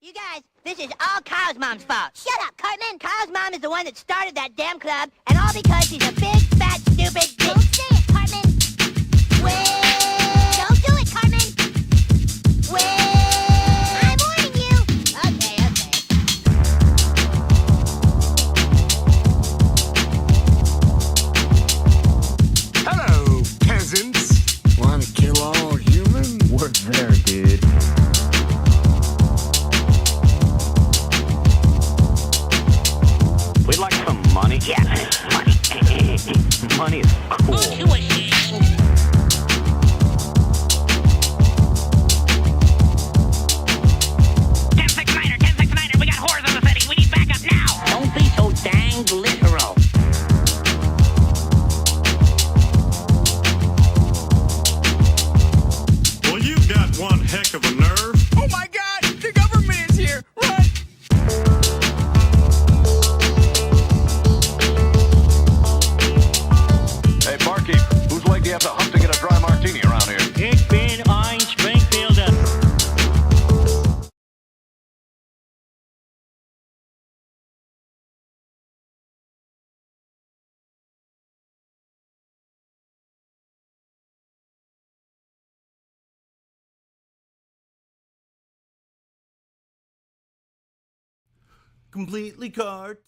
You guys, this is all Kyle's mom's fault. Shut up, Cartman. Kyle's mom is the one that started that damn club, and all because she's a big, fat, stupid bitch. Don't say it, Cartman. Well, don't do it, Cartman. Well, I'm warning you. Okay. Hello, peasants. Want to kill all humans? Work there, dude. We'd like some money. Yeah, money. Money is cool. We got whores in the city. We need backup now. Don't be so dang literal. Well, you've got one heck of a nerve. Oh my god! The government is here! Run! Hey, barkeep, whose leg do you have to hump to get a dry martini around here? Ich bin ein Springfielder. Completely cart.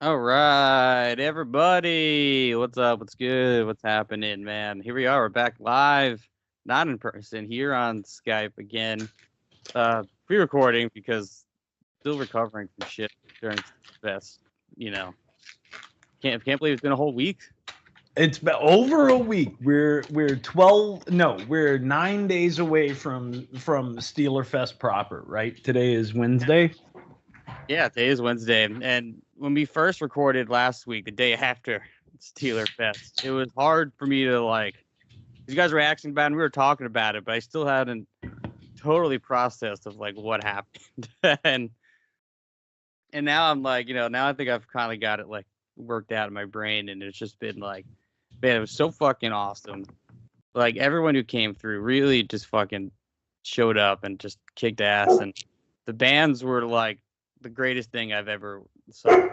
All right, everybody. What's up? What's good? What's happening, man? Here we are. We're back live, not in person, here on Skype again. Pre-recording because still recovering from shit during Fest. You know, can't believe it's been a whole week. It's been over a week. We're 9 days away from Steeler Fest proper, right? Today is Wednesday. Yeah, today is Wednesday, and when we first recorded last week, the day after Steeler Fest, it was hard for me to you guys were asking about it, and we were talking about it, but I still hadn't totally processed of what happened. and now I'm now I think I've kind of got it worked out in my brain, and it's just been man, it was so fucking awesome. Everyone who came through really just fucking showed up and just kicked ass, and the bands were the greatest thing I've ever saw.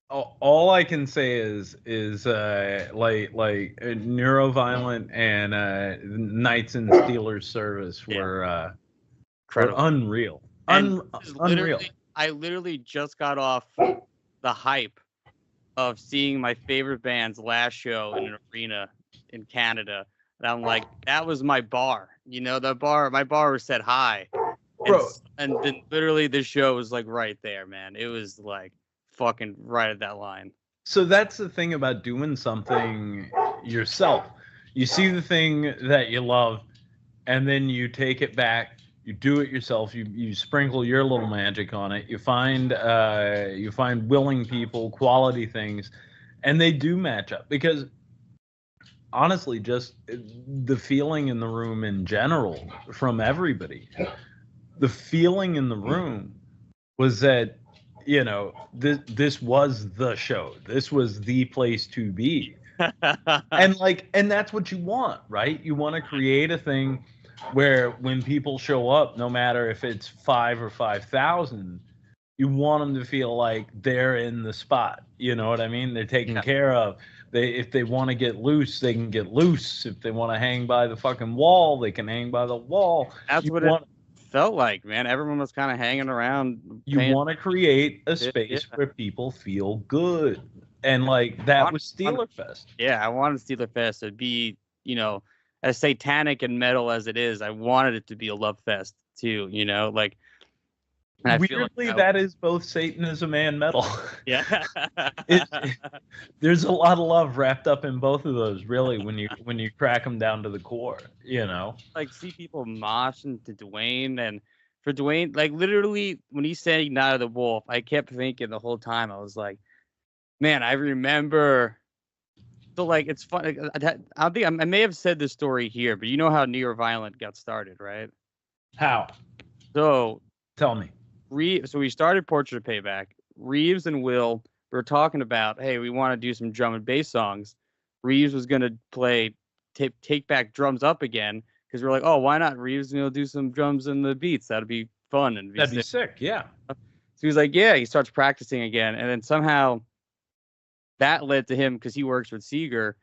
All I can say is Neuroviolent and Knights in Steelers Service were unreal. Unreal. I literally just got off the hype of seeing my favorite band's last show in an arena in Canada, and I'm like, that was my bar. My bar was set high. Bro. And then literally this show was right there, man. It was fucking right at that line. So that's the thing about doing something yourself. You see the thing that you love, and then you take it back. You do it yourself. You sprinkle your little magic on it. You find willing people, quality things, and they do match up. Because honestly, just the feeling in the room in general from everybody. The feeling in the room was that, this was the show. This was the place to be. and that's what you want, right? You want to create a thing where when people show up, no matter if it's 5 or 5,000, you want them to feel like they're in the spot. You know what I mean? They're taken care of. If they want to get loose, they can get loose. If they want to hang by the fucking wall, they can hang by the wall. That's what it felt like, man. Everyone was kind of hanging around. You want to create a space where people feel good. And that was Steeler Fest. Yeah, I wanted Steeler Fest to be, as satanic and metal as it is, I wanted it to be a love fest too, and weirdly, that is both Satanism and metal. Yeah. There's a lot of love wrapped up in both of those, really, when you crack them down to the core, see people moshing to Dwayne, and for Dwayne, literally, when he said Night of the Wolf, I kept thinking the whole time, I was like, man, I remember So like it's fun. I don't think I may have said this story here, but you know how Near Violent got started, right? How? So Tell me. So we started Portrait of Payback. Reeves and Will were talking about, hey, we want to do some drum and bass songs. Reeves was gonna play Take Back Drums Up again because we're like, oh, why not? Reeves, do some drums and the beats. That'd be fun and That'd be sick. Yeah. So he's like, yeah. He starts practicing again, and then somehow that led to him because he works with Seeger.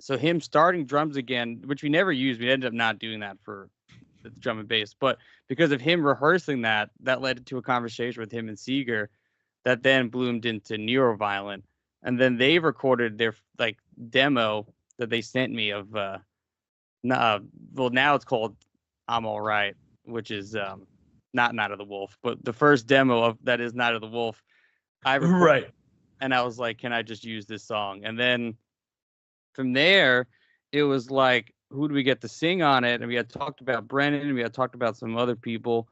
So him starting drums again, which we never used. We ended up not doing that for the drum and bass, but because of him rehearsing that led to a conversation with him and Seeger that then bloomed into Neuroviolent, and then they recorded their like demo that they sent me of well, now it's called I'm All Right, which is not Night of the Wolf, but the first demo of that is Night of the Wolf. I recorded, Right. and I was like, can I just use this song? And then from there, it was like, who do we get to sing on it? And we had talked about Brennan, and we had talked about some other people,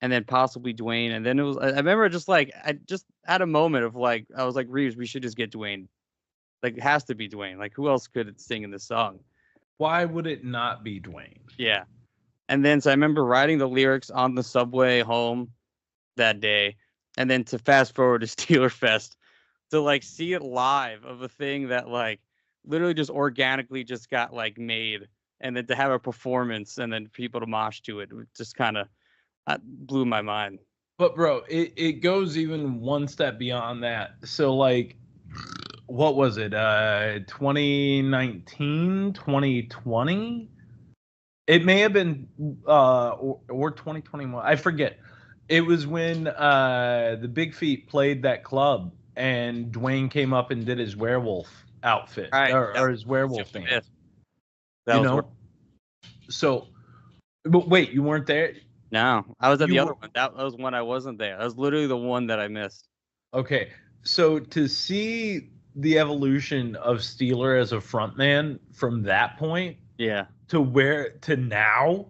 and then possibly Dwayne. And then I remember just like, I just had a moment of like, I was like, Reeves, we should just get Dwayne. Like, it has to be Dwayne. Like, who else could sing in this song? Why would it not be Dwayne? Yeah. And then, so I remember writing the lyrics on the subway home that day. And then to fast forward to Steeler Fest, to like see it live of a thing that like literally just organically just got like made. And then to have a performance and then people to mosh to it just kind of blew my mind. But bro, it goes even one step beyond that. So like, what was it? 2019, 2020? It may have been or 2021. I forget. It was when the Big Feet played that club and Dwayne came up and did his werewolf outfit, Right. or his werewolf thing. That You was know? So, but wait, you weren't there? No, I was at the You other were- one. That was when I wasn't there. That was literally the one that I missed. Okay, so to see the evolution of Steeler as a frontman from that point Yeah. to now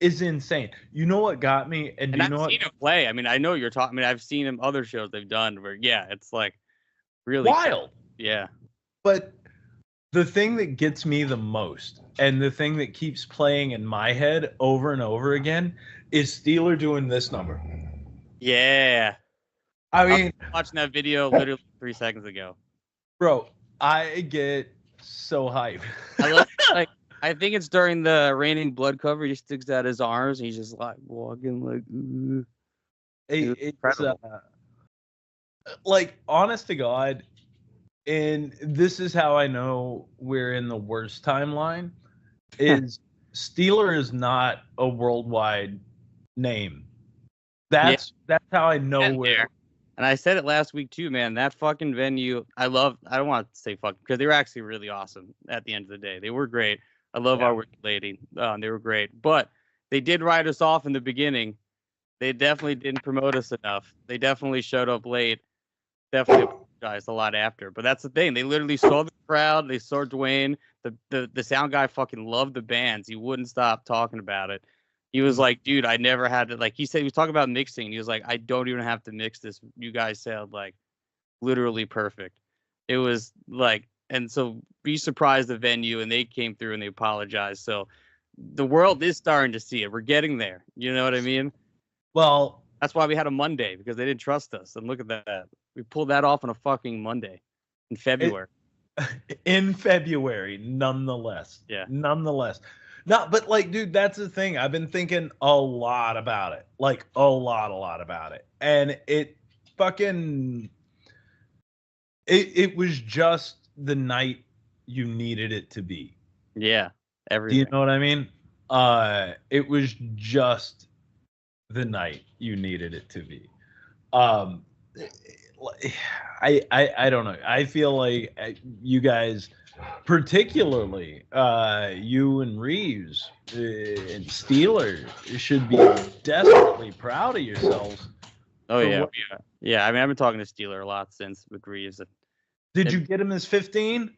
is insane. You know what got me? And, And you I've know what? seen him play. I mean, I know you're talking. I mean, I've seen him other shows they've done where, yeah, it's like really Wild. Yeah. But the thing that gets me the most, and the thing that keeps playing in my head over and over again, is Steeler doing this number. Yeah. I I mean, was watching that video literally 3 seconds ago. bro, I get so hyped. I love like I think it's during the Raining Blood cover. He sticks out his arms and he's just like walking like. Ooh. It's incredible. like, honest to God, and this is how I know we're in the worst timeline, is Steeler is not a worldwide name. That's how I know Getting we're. there. And I said it last week too, man. That fucking venue, I don't want to say fucking, because they were actually really awesome at the end of the day. They were great. I love Yeah. Our Wicked Lady. They were great. But they did write us off in the beginning. They definitely didn't promote us enough. They definitely showed up late. Definitely apologized a lot after. But that's the thing. They literally saw the crowd. They saw Dwayne. The sound guy fucking loved the bands. He wouldn't stop talking about it. He was like, dude, I never had to, like, he said, he was talking about mixing. He was like, I don't even have to mix this. You guys sound like literally perfect. It was like, and so be surprised the venue, and they came through and they apologized. So the world is starting to see it. We're getting there. You know what I mean? Well, That's why we had a Monday, because they didn't trust us. And look at that. We pulled that off on a fucking Monday in February. in February, nonetheless. Yeah. Nonetheless. No, but like, dude, that's the thing. I've been thinking a lot about it. Like, a lot about it. And it fucking, it was just the night you needed it to be. Yeah. Do Everything. you know what I mean? It was just the night you needed it to be. I don't know. I feel like you guys, particularly you and Reeves and Steeler, should be desperately proud of yourselves. Oh, for yeah. what- Yeah. I mean, I've been talking to Steeler a lot since with Reeves. Did you get him as 15?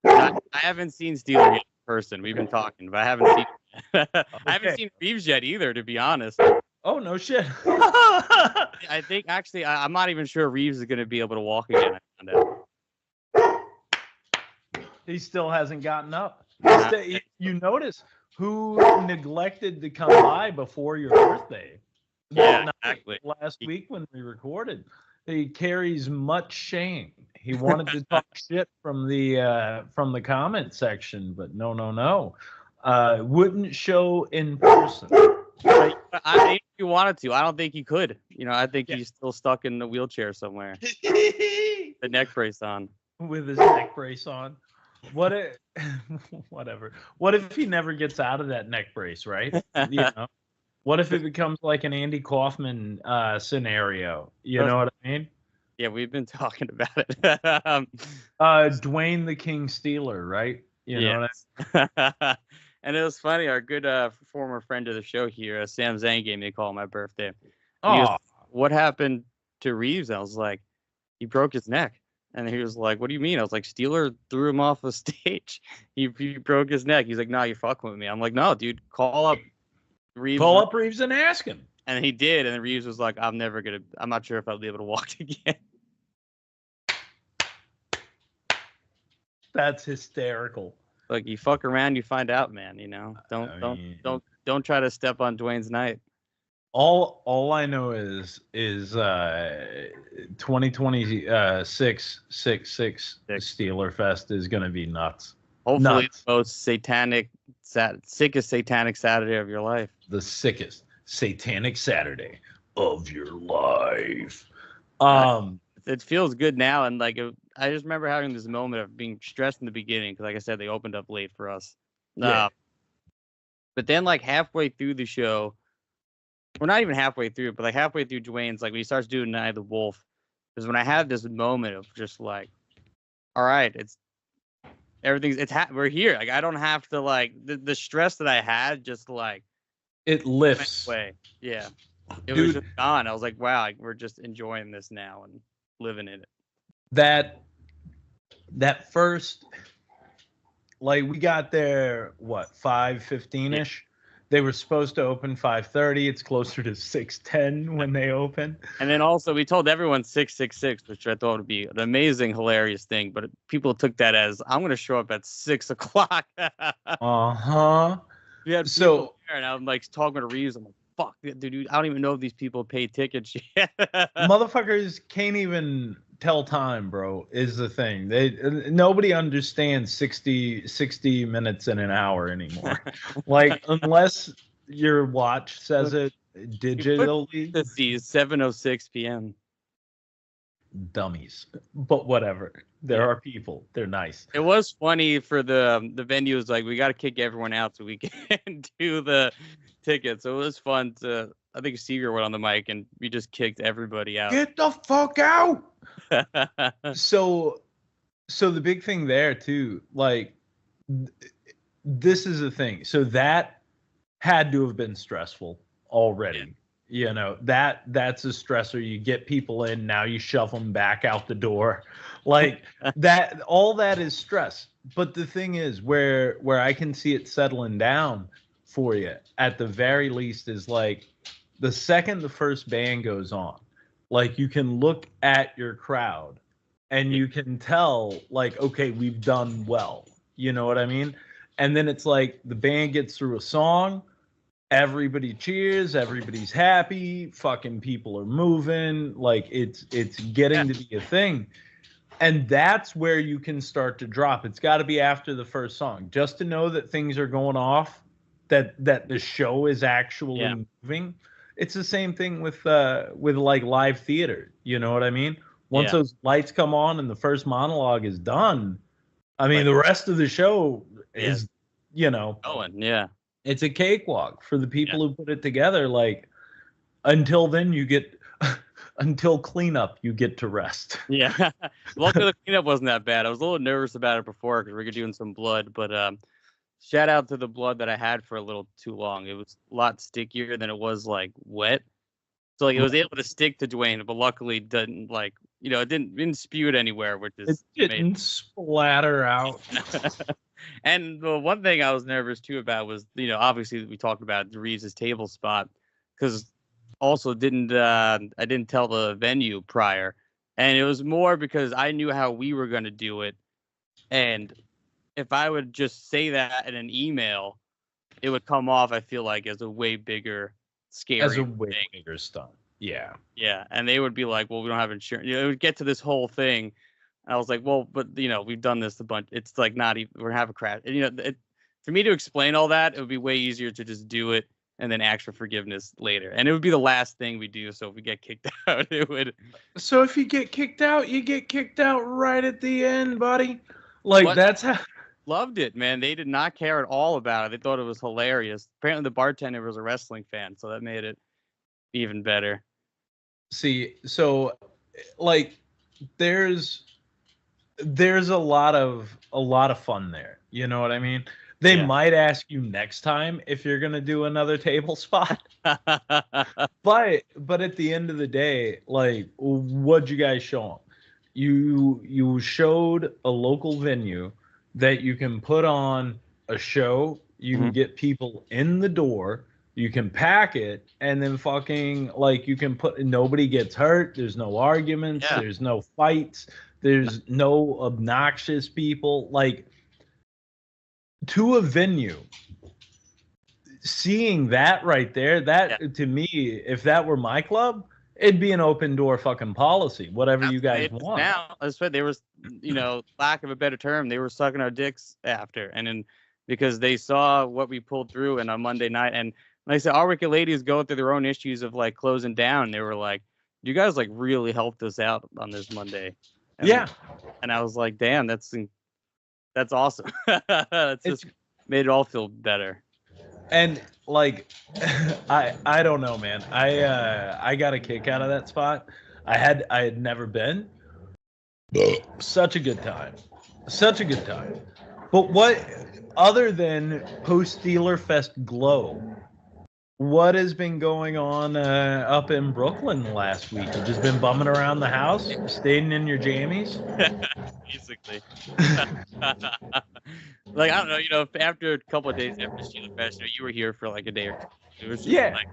I haven't seen Steeler yet in person. We've been talking, but I haven't seen I haven't Okay. seen Reeves yet either, to be honest. Oh, no shit. I think actually I'm not even sure Reeves is going to be able to walk again. I found out. He still hasn't gotten up. Nah. You notice who neglected to come by before your birthday? Yeah, Not exactly. last week when we recorded. He carries much shame. He wanted to talk shit from the comment section, but no. Wouldn't show in person. But if he wanted to, I don't think he could. I think he's still stuck in the wheelchair somewhere. The neck brace on. With his neck brace on. Whatever. What if he never gets out of that neck brace, right? What if it becomes like an Andy Kaufman scenario? You know what I mean? Yeah, we've been talking about it. Dwayne the King Steeler, right? You know what I mean? And it was funny. Our good former friend of the show here, Sam Zang, gave me a call on my birthday. Oh, He was, what happened to Reeves? I was like, he broke his neck. And he was like, what do you mean? I was like, Steeler threw him off a stage. He broke his neck. He's like, no, you're fucking with me. I'm like, no, dude, call up Reeves. Call up Reeves and ask him. And he did. And then Reeves was like, I'm not sure if I'll be able to walk again. That's hysterical. Like, you fuck around, you find out, man. Don't try to step on Dwayne's night. All I know is 2026 Steeler Fest is going to be nuts. Hopefully, nuts. The most sickest satanic Saturday of your life. The sickest satanic Saturday of your life. It feels good now, and like I just remember having this moment of being stressed in the beginning because, like I said, they opened up late for us. Yeah. But then, like halfway through the show. We're not even halfway through, but like halfway through Dwayne's, like when he starts doing Night of the Wolf, is when I have this moment of just like, all right, we're here. Like I don't have to like the stress that I had just like it lifts. Away. Yeah, it was just gone. I was like, wow, like, we're just enjoying this now and living in it. That first, like we got there, 5:15ish. They were supposed to open 5:30. It's closer to 6:10 when they open. And then also we told everyone 6:66, which I thought would be an amazing, hilarious thing. But people took that as I'm going to show up at 6 o'clock. We had people there, and I'm like talking to Reeves. I'm like, fuck, dude, I don't even know if these people pay tickets yet. Motherfuckers can't even tell time, bro, is the thing. Nobody understands 60 minutes in an hour anymore. Like, unless your watch says it digitally. Let's see, 7:06 p.m. Dummies. But whatever. There are people. They're nice. It was funny for the venues, like, we got to kick everyone out so we can do the tickets. So it was fun to, I think Seeger went on the mic and we just kicked everybody out. Get the fuck out! So the big thing there too, like, this is the thing. So that had to have been stressful already. You know, that's a stressor. You get people in, now you shove them back out the door. Like that, all that is stress. But the thing is, where I can see it settling down for you at the very least is like the second the first band goes on, like you can look at your crowd and you can tell like, okay, we've done well. You know what I mean? And then it's like the band gets through a song, everybody cheers, everybody's happy, fucking people are moving, like it's getting to be a thing. And that's where you can start to drop. It's got to be after the first song, just to know that things are going off, that the show is actually moving. It's the same thing with like live theater. You know what I mean? Once those lights come on and the first monologue is done, I mean, the rest of the show is, you know, it's a cakewalk for the people who put it together. Like, until then, you get until cleanup, you get to rest. Yeah. Luckily, the cleanup wasn't that bad. I was a little nervous about it before because we were doing some blood, but shout out to the blood that I had for a little too long. It was a lot stickier than it was like wet. So like it was able to stick to Dwayne, but luckily didn't like, you know, it didn't spew it anywhere, which is it didn't splatter out. And the one thing I was nervous too about was, you know, obviously we talked about Reeves' table spot, because also I didn't tell the venue prior, and it was more because I knew how we were going to do it, and if I would just say that in an email, it would come off, I feel like, as a way bigger, scary As a way thing. bigger stunt. Yeah. Yeah, and they would be like, well, we don't have insurance. You know, it would get to this whole thing. I was like, well, but, you know, we've done this a bunch. It's like not even, we're going to have a crash. And, you know, for me to explain all that, it would be way easier to just do it and then ask for forgiveness later. And it would be the last thing we do. So if we get kicked out, it would. So if you get kicked out, you get kicked out right at the end, buddy. Like, that's how. Loved it, man. They did not care at all about it. They thought it was hilarious. Apparently the bartender was a wrestling fan, so that made it even better. See, so like there's a lot of fun there. You know what I mean? They might ask you next time if you're gonna do another table spot. but at the end of the day, like, what'd you guys show them? You showed a local venue that you can put on a show, you can get people in the door, you can pack it, and then fucking, like, you can put, nobody gets hurt, there's no arguments, there's no fights, there's no obnoxious people. Like, to a venue, seeing that right there, that to me, if that were my club, it'd be an open door fucking policy. Whatever you guys want. Now, they were, you know, lack of a better term, they were sucking our dicks after, and then because they saw what we pulled through in a Monday night, and like I said, our wicked ladies go through their own issues of like closing down. They were like, "You guys like really helped us out on this Monday." And I was like, "Damn, that's awesome." It's just made it all feel better. And like, I don't know, man. I got a kick out of that spot. I had never been. Such a good time. But what, other than post Steeler Fest glow, what has been going on up in Brooklyn last week? You've just been bumming around the house, staying in your jammies? Basically. Like, I don't know, you know, after a couple of days after Steeler Fest, you were here for like a day or two. It was just like,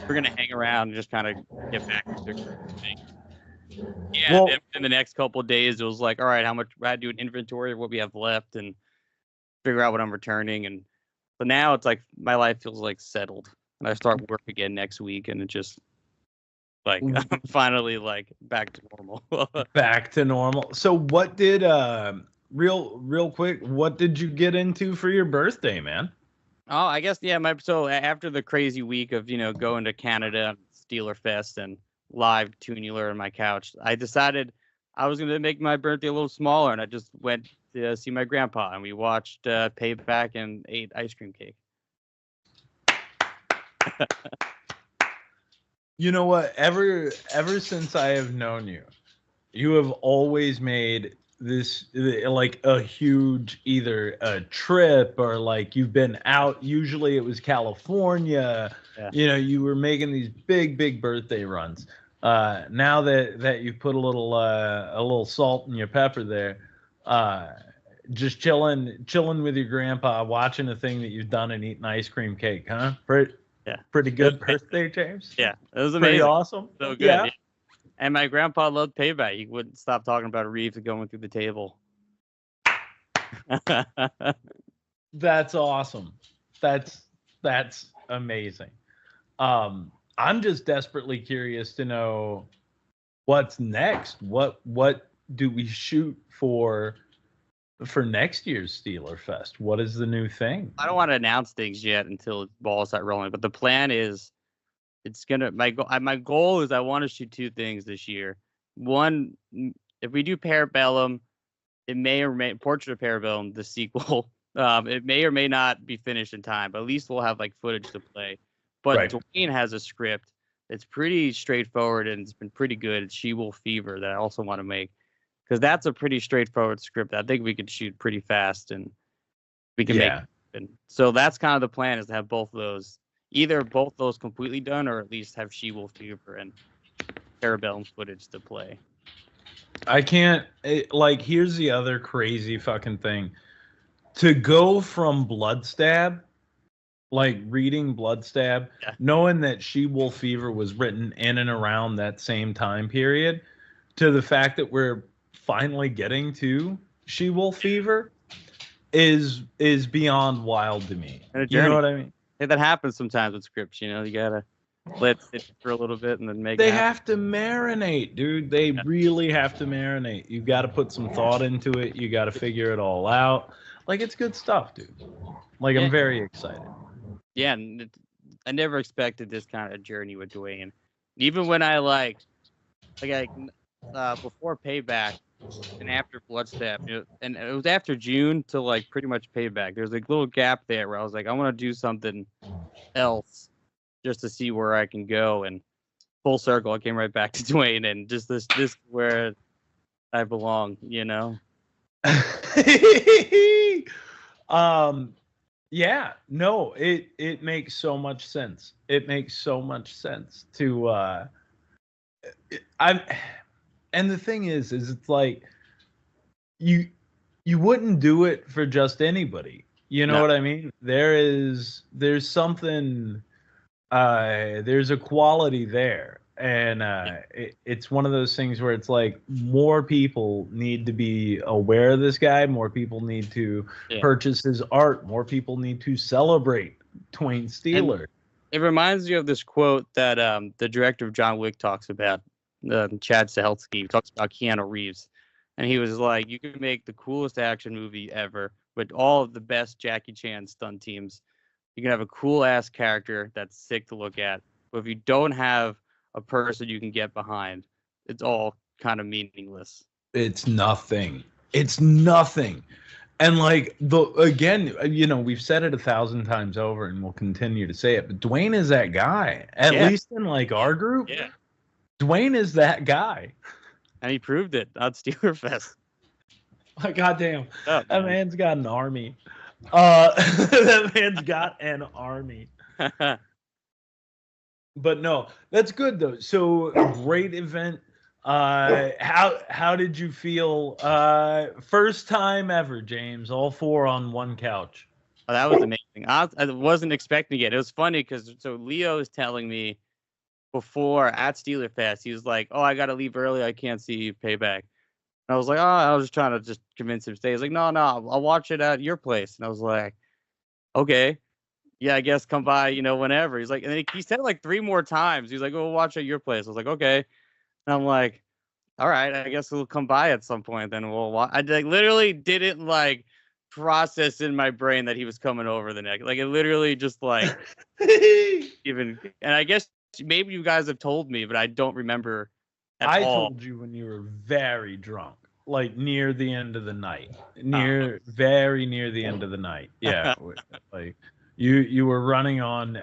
we're going to hang around and just kind of get back to the thing. Yeah, well, in the next couple of days, it was like, all right, how much, I had to do an inventory of what we have left and figure out what I'm returning. And but now it's like, my life feels like settled. And I start work again next week, and it just, like, I'm finally, like, back to normal. Back to normal. So what did, real quick, what did you get into for your birthday, man? Oh, I guess, so after the crazy week of, you know, going to Canada, Steeler Fest, and live Toonular on my couch, I decided I was going to make my birthday a little smaller, and I just went to see my grandpa, and we watched Payback and ate ice cream cake. You know what? Ever since I have known you, you have always made this like a huge, either a trip or like you've been out. Usually it was California. You know, you were making these big birthday runs. Now that you put a little salt in your pepper there, just chilling with your grandpa, watching a thing that you've done and eating ice cream cake, huh? Pretty good birthday, James. Yeah, it was amazing. Pretty awesome. So good. Yeah. And my grandpa loved Payback. He wouldn't stop talking about Reeves going through the table. That's awesome. That's amazing. I'm just desperately curious to know what's next. What do we shoot for next year's Steeler Fest? What is the new thing? I don't want to announce things yet until balls start rolling, but the plan is my goal is I want to shoot two things this year. One, if we do Parabellum, it may or may Portrait of Parabellum, the sequel. It may or may not be finished in time, but at least we'll have like footage to play. But Dwayne has a script that's pretty straightforward and it's been pretty good. It's She-Wolf Fever that I also want to make, because that's a pretty straightforward script. I think we could shoot pretty fast and we can make it happen. So that's kind of the plan, is to have both those completely done, or at least have She-Wolf Fever and Parabellum footage to play. I can't, here's the other crazy fucking thing. To go from Bloodstab, like reading Bloodstab, knowing that She-Wolf Fever was written in and around that same time period, to the fact that we're finally getting to She-Wolf Fever, is beyond wild to me. And a You know journey. what I mean? Hey, that happens sometimes with scripts. You know, you gotta let it sit for a little bit and then make. They it happen. have to marinate, dude. They really have to marinate. You've got to put some thought into it. You got to figure it all out. Like, it's good stuff, dude. Like, Yeah. I'm very excited. Yeah, and I never expected this kind of journey with Dwayne. Even when I before Payback and after Bloodstep, and it was after June to like pretty much Payback. There's like a little gap there where I was like, I want to do something else just to see where I can go. And full circle, I came right back to Dwayne, and just this is where I belong. You know. Yeah, no, it makes so much sense. It makes so much sense to and the thing is it's like you wouldn't do it for just anybody. You know No. what I mean? There's something there's a quality there. And it's one of those things where it's like more people need to be aware of this guy. More people need to purchase his art. More people need to celebrate Twain Steeler. It reminds you of this quote that the director of John Wick talks about, Chad Stahelski. He talks about Keanu Reeves. And he was like, you can make the coolest action movie ever with all of the best Jackie Chan stunt teams. You can have a cool-ass character that's sick to look at. But if you don't have a person you can get behind, it's all kind of meaningless. It's nothing. It's nothing. And like again, we've said it 1,000 times over, and we'll continue to say it. But Dwayne is that guy. At least in like our group. Yeah. Dwayne is that guy. And he proved it at Steelerfest. Oh, goddamn. Oh, that man's got an army. That man's got an army. But no, that's good though. So great event. How did you feel? First time ever, James. All four on one couch. Oh, that was amazing. I wasn't expecting it. It was funny because Leo is telling me before at Steelerfest, he was like, "Oh, I gotta leave early. I can't see Payback." And I was like, "Oh, I was just trying to just convince him to stay." He's like, "No, I'll watch it at your place." And I was like, "Okay." Yeah, I guess come by, whenever. He's like, and then he said it like 3 more times. He's like, "Oh, we'll watch at your place." I was like, "Okay." And I'm like, "All right, I guess we'll come by at some point. Then we'll watch." I literally didn't process in my brain that he was coming over the next. Like it literally just even. And I guess maybe you guys have told me, but I don't remember. I told you when you were very drunk, like near the end of the night, very near the end of the night. Yeah, like. You were running on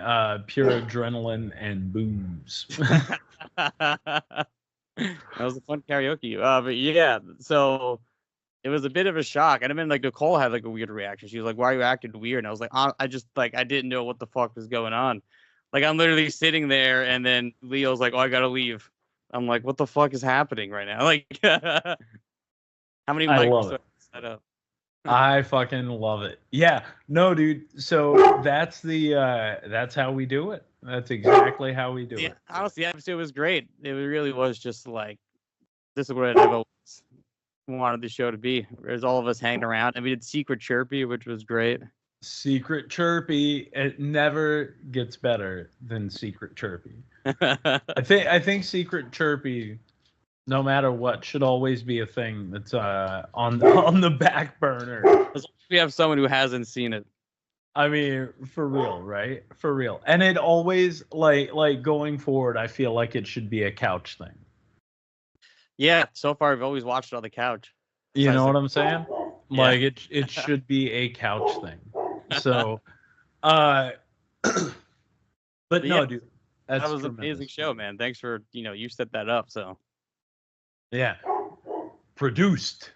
pure adrenaline and booze. That was a fun karaoke. But yeah, so it was a bit of a shock. And I mean, Nicole had a weird reaction. She was like, "Why are you acting weird?" And I was like, I just I didn't know what the fuck was going on. Like I'm literally sitting there, and then Leo's like, "Oh, I gotta leave." I'm like, "What the fuck is happening right now?" Like, how many mics do I set up? I fucking love it. Yeah. No, dude. So that's how we do it. That's exactly how we do it. Honestly, the episode was great. It really was just like, this is what I've always wanted the show to be. There's all of us hanging around. And we did Secret Chirpy, which was great. Secret Chirpy. It never gets better than Secret Chirpy. I think Secret Chirpy, no matter what, should always be a thing that's on the back burner. We have someone who hasn't seen it. I mean, for real, right? For real. And it always like going forward, I feel like it should be a couch thing. Yeah, so far I've always watched it on the couch. You know what I'm saying? Yeah. Like it should be a couch thing. So but no, yeah, dude. That was an amazing show, man. Thanks for, you set that up, so. Yeah. Produced.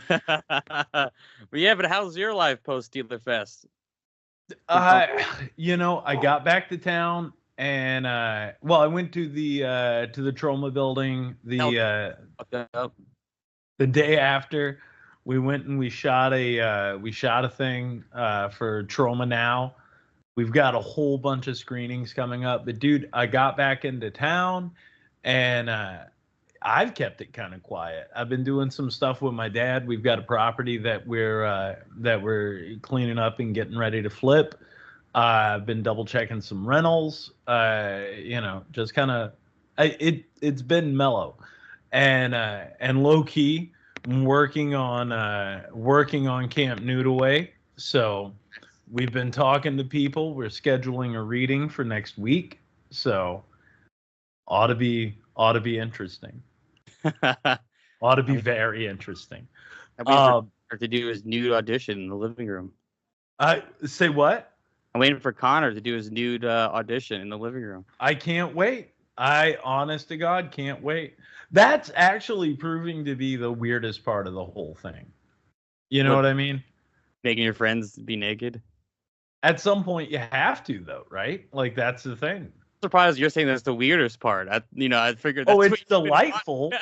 But how's your life post Steelerfest? I got back to town and I went to the Trauma building the day after. We went and we shot a thing for Trauma Now. We've got a whole bunch of screenings coming up. But dude, I got back into town and I've kept it kind of quiet. I've been doing some stuff with my dad. We've got a property that we're cleaning up and getting ready to flip. I've been double checking some rentals. Just kind of, it's been mellow, and low key working on Camp Noodaway. So we've been talking to people. We're scheduling a reading for next week. So ought to be interesting. Ought to be very interesting. I'm waiting for to do his nude audition in the living room. I say what? I'm waiting for Connor to do his nude audition in the living room. I can't wait. I, honest to God, can't wait. That's actually proving to be the weirdest part of the whole thing. You know what I mean? Making your friends be naked? At some point, you have to, though, right? Like, that's the thing. I'm surprised you're saying that's the weirdest part. I figured that's it's delightful.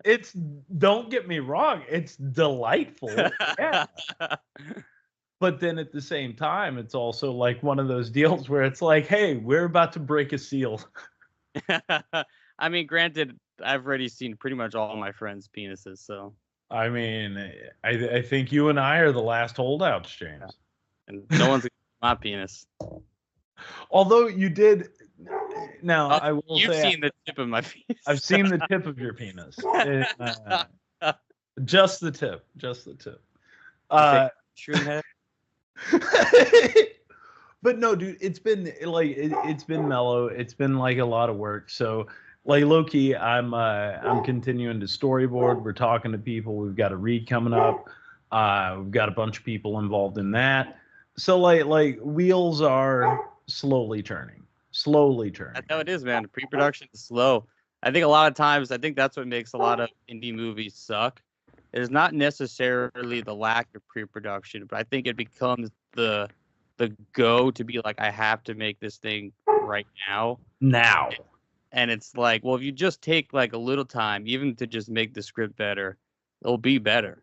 It's, don't get me wrong, it's delightful. Yeah. But then at the same time, it's also like one of those deals where it's like, hey, we're about to break a seal. I mean, granted, I've already seen pretty much all my friends' penises, so. I mean, I think you and I are the last holdouts, James. Yeah. And no one's my penis. Although you did. Now, I will you've say. You've seen the tip of my penis. I've seen the tip of your penis. Just the tip. Just the tip. Shroom head? But no, dude, it's been like it's been mellow. It's been like a lot of work. So like low key, I'm continuing to storyboard. We're talking to people. We've got a read coming up. We've got a bunch of people involved in that. So like wheels are slowly turning. That's how it is, man. Pre-production is slow. I think a lot of times, that's what makes a lot of indie movies suck. It's not necessarily the lack of pre-production, but I think it becomes the go to be like, I have to make this thing right now. And it's like, well, if you just take like a little time, even to just make the script better, it'll be better.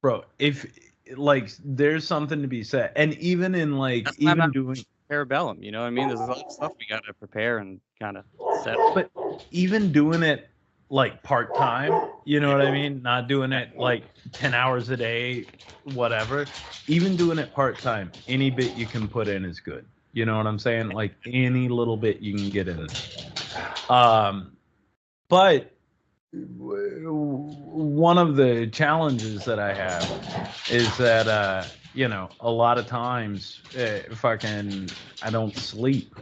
Bro, if like there's something to be said. And even in like even doing Parabellum, you know what I mean? There's a lot of stuff we gotta prepare and kind of set. But even doing it like part-time, you know what I mean? Not doing it like 10 hours a day, whatever. Even doing it part-time, any bit you can put in is good. You know what I'm saying? Like any little bit you can get in. But one of the challenges that I have is that a lot of times I don't sleep,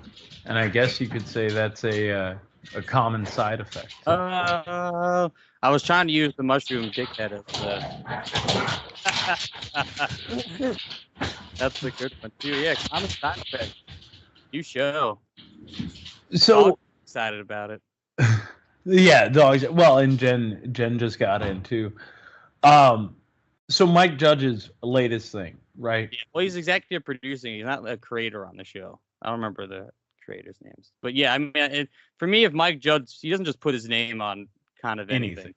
and I guess you could say that's a common side effect. I was trying to use the mushroom dickhead as that's the good one too. Yeah, common side effect. New show. So excited about it. Yeah, dogs. Well, and Jen just got in too. So Mike Judge's latest thing, right? Yeah, well, he's executive producing. He's not a creator on the show. I don't remember the creators' names, but yeah, I mean, for me, if Mike Judge, he doesn't just put his name on kind of anything.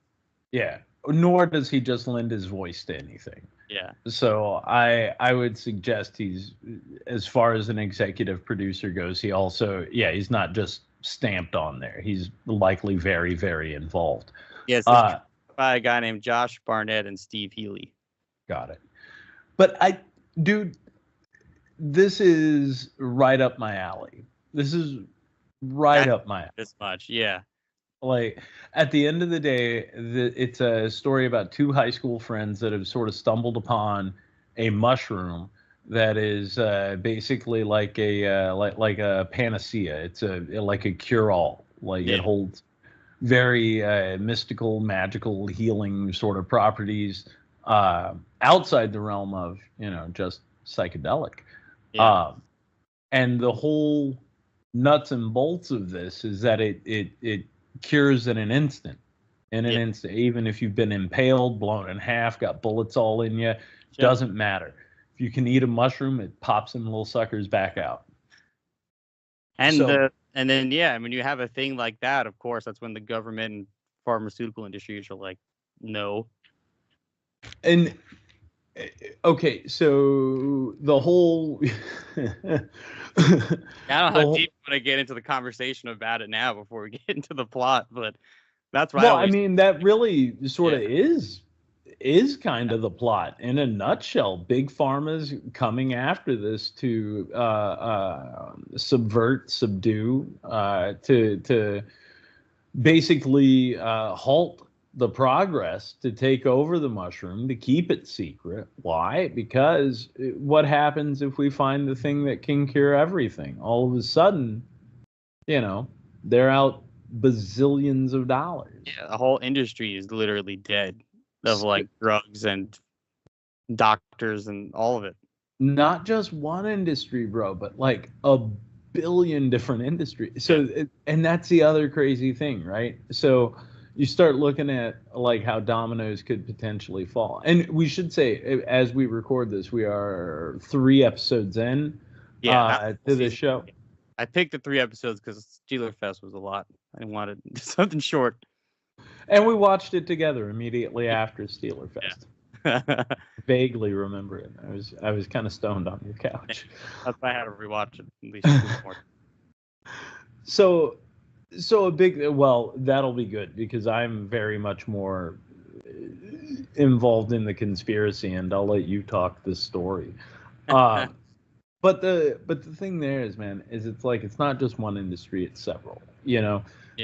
Yeah, nor does he just lend his voice to anything. Yeah. So I would suggest he's, as far as an executive producer goes, he also, he's not just stamped on there. He's likely very, very involved. Yes, by a guy named Josh Barnett and Steve Healy. Got it. But dude, this is right up my alley. This is right up my alley. This much, yeah. Like, at the end of the day, it's a story about two high school friends that have sort of stumbled upon a mushroom that is basically like a panacea. It's like a cure-all. Like it holds very mystical, magical, healing sort of properties outside the realm of just psychedelic. Yeah. And the whole nuts and bolts of this is that it cures in an instant. Even if you've been impaled, blown in half, got bullets all in you, doesn't matter. If you can eat a mushroom, it pops them little suckers back out. And then when you have a thing like that, of course, that's when the government and pharmaceutical industries are like, no. And Okay, so the whole I don't know how whole- deep I want to get into the conversation about it now before we get into the plot, but that's what well, I I always. mean, that really sort of Yeah. is kind of the plot in a nutshell. Big pharma's coming after this to subvert, subdue, to basically halt the progress, to take over the mushroom, to keep it secret. Why? Because what happens if we find the thing that can cure everything? All of a sudden, they're out bazillions of dollars. Yeah, the whole industry is literally dead of like drugs and doctors and all of it. Not just one industry, bro, but like a billion different industries. So, and that's the other crazy thing, right? So you start looking at like how dominoes could potentially fall. And we should say, as we record this, we are 3 episodes in to the show. I picked the 3 episodes because Steeler Fest was a lot. I wanted something short. And we watched it together immediately after Steeler Fest. Yeah. Vaguely remember it. I was kind of stoned on your couch. That's why I had to rewatch it at least 2 more. So a big, well, that'll be good because I'm very much more involved in the conspiracy, and I'll let you talk this story. But the thing there is, man, is it's like it's not just one industry; it's several. Yeah.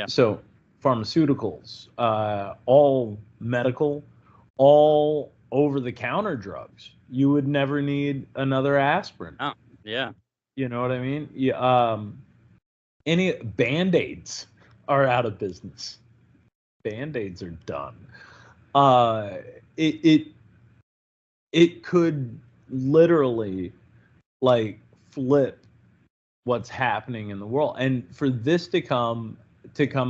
So pharmaceuticals, all medical, all over-the-counter drugs. You would never need another aspirin. Oh, yeah. You know what I mean? Yeah. Any Band-Aids are out of business. Band-Aids are done. It could literally like flip what's happening in the world, and for this to come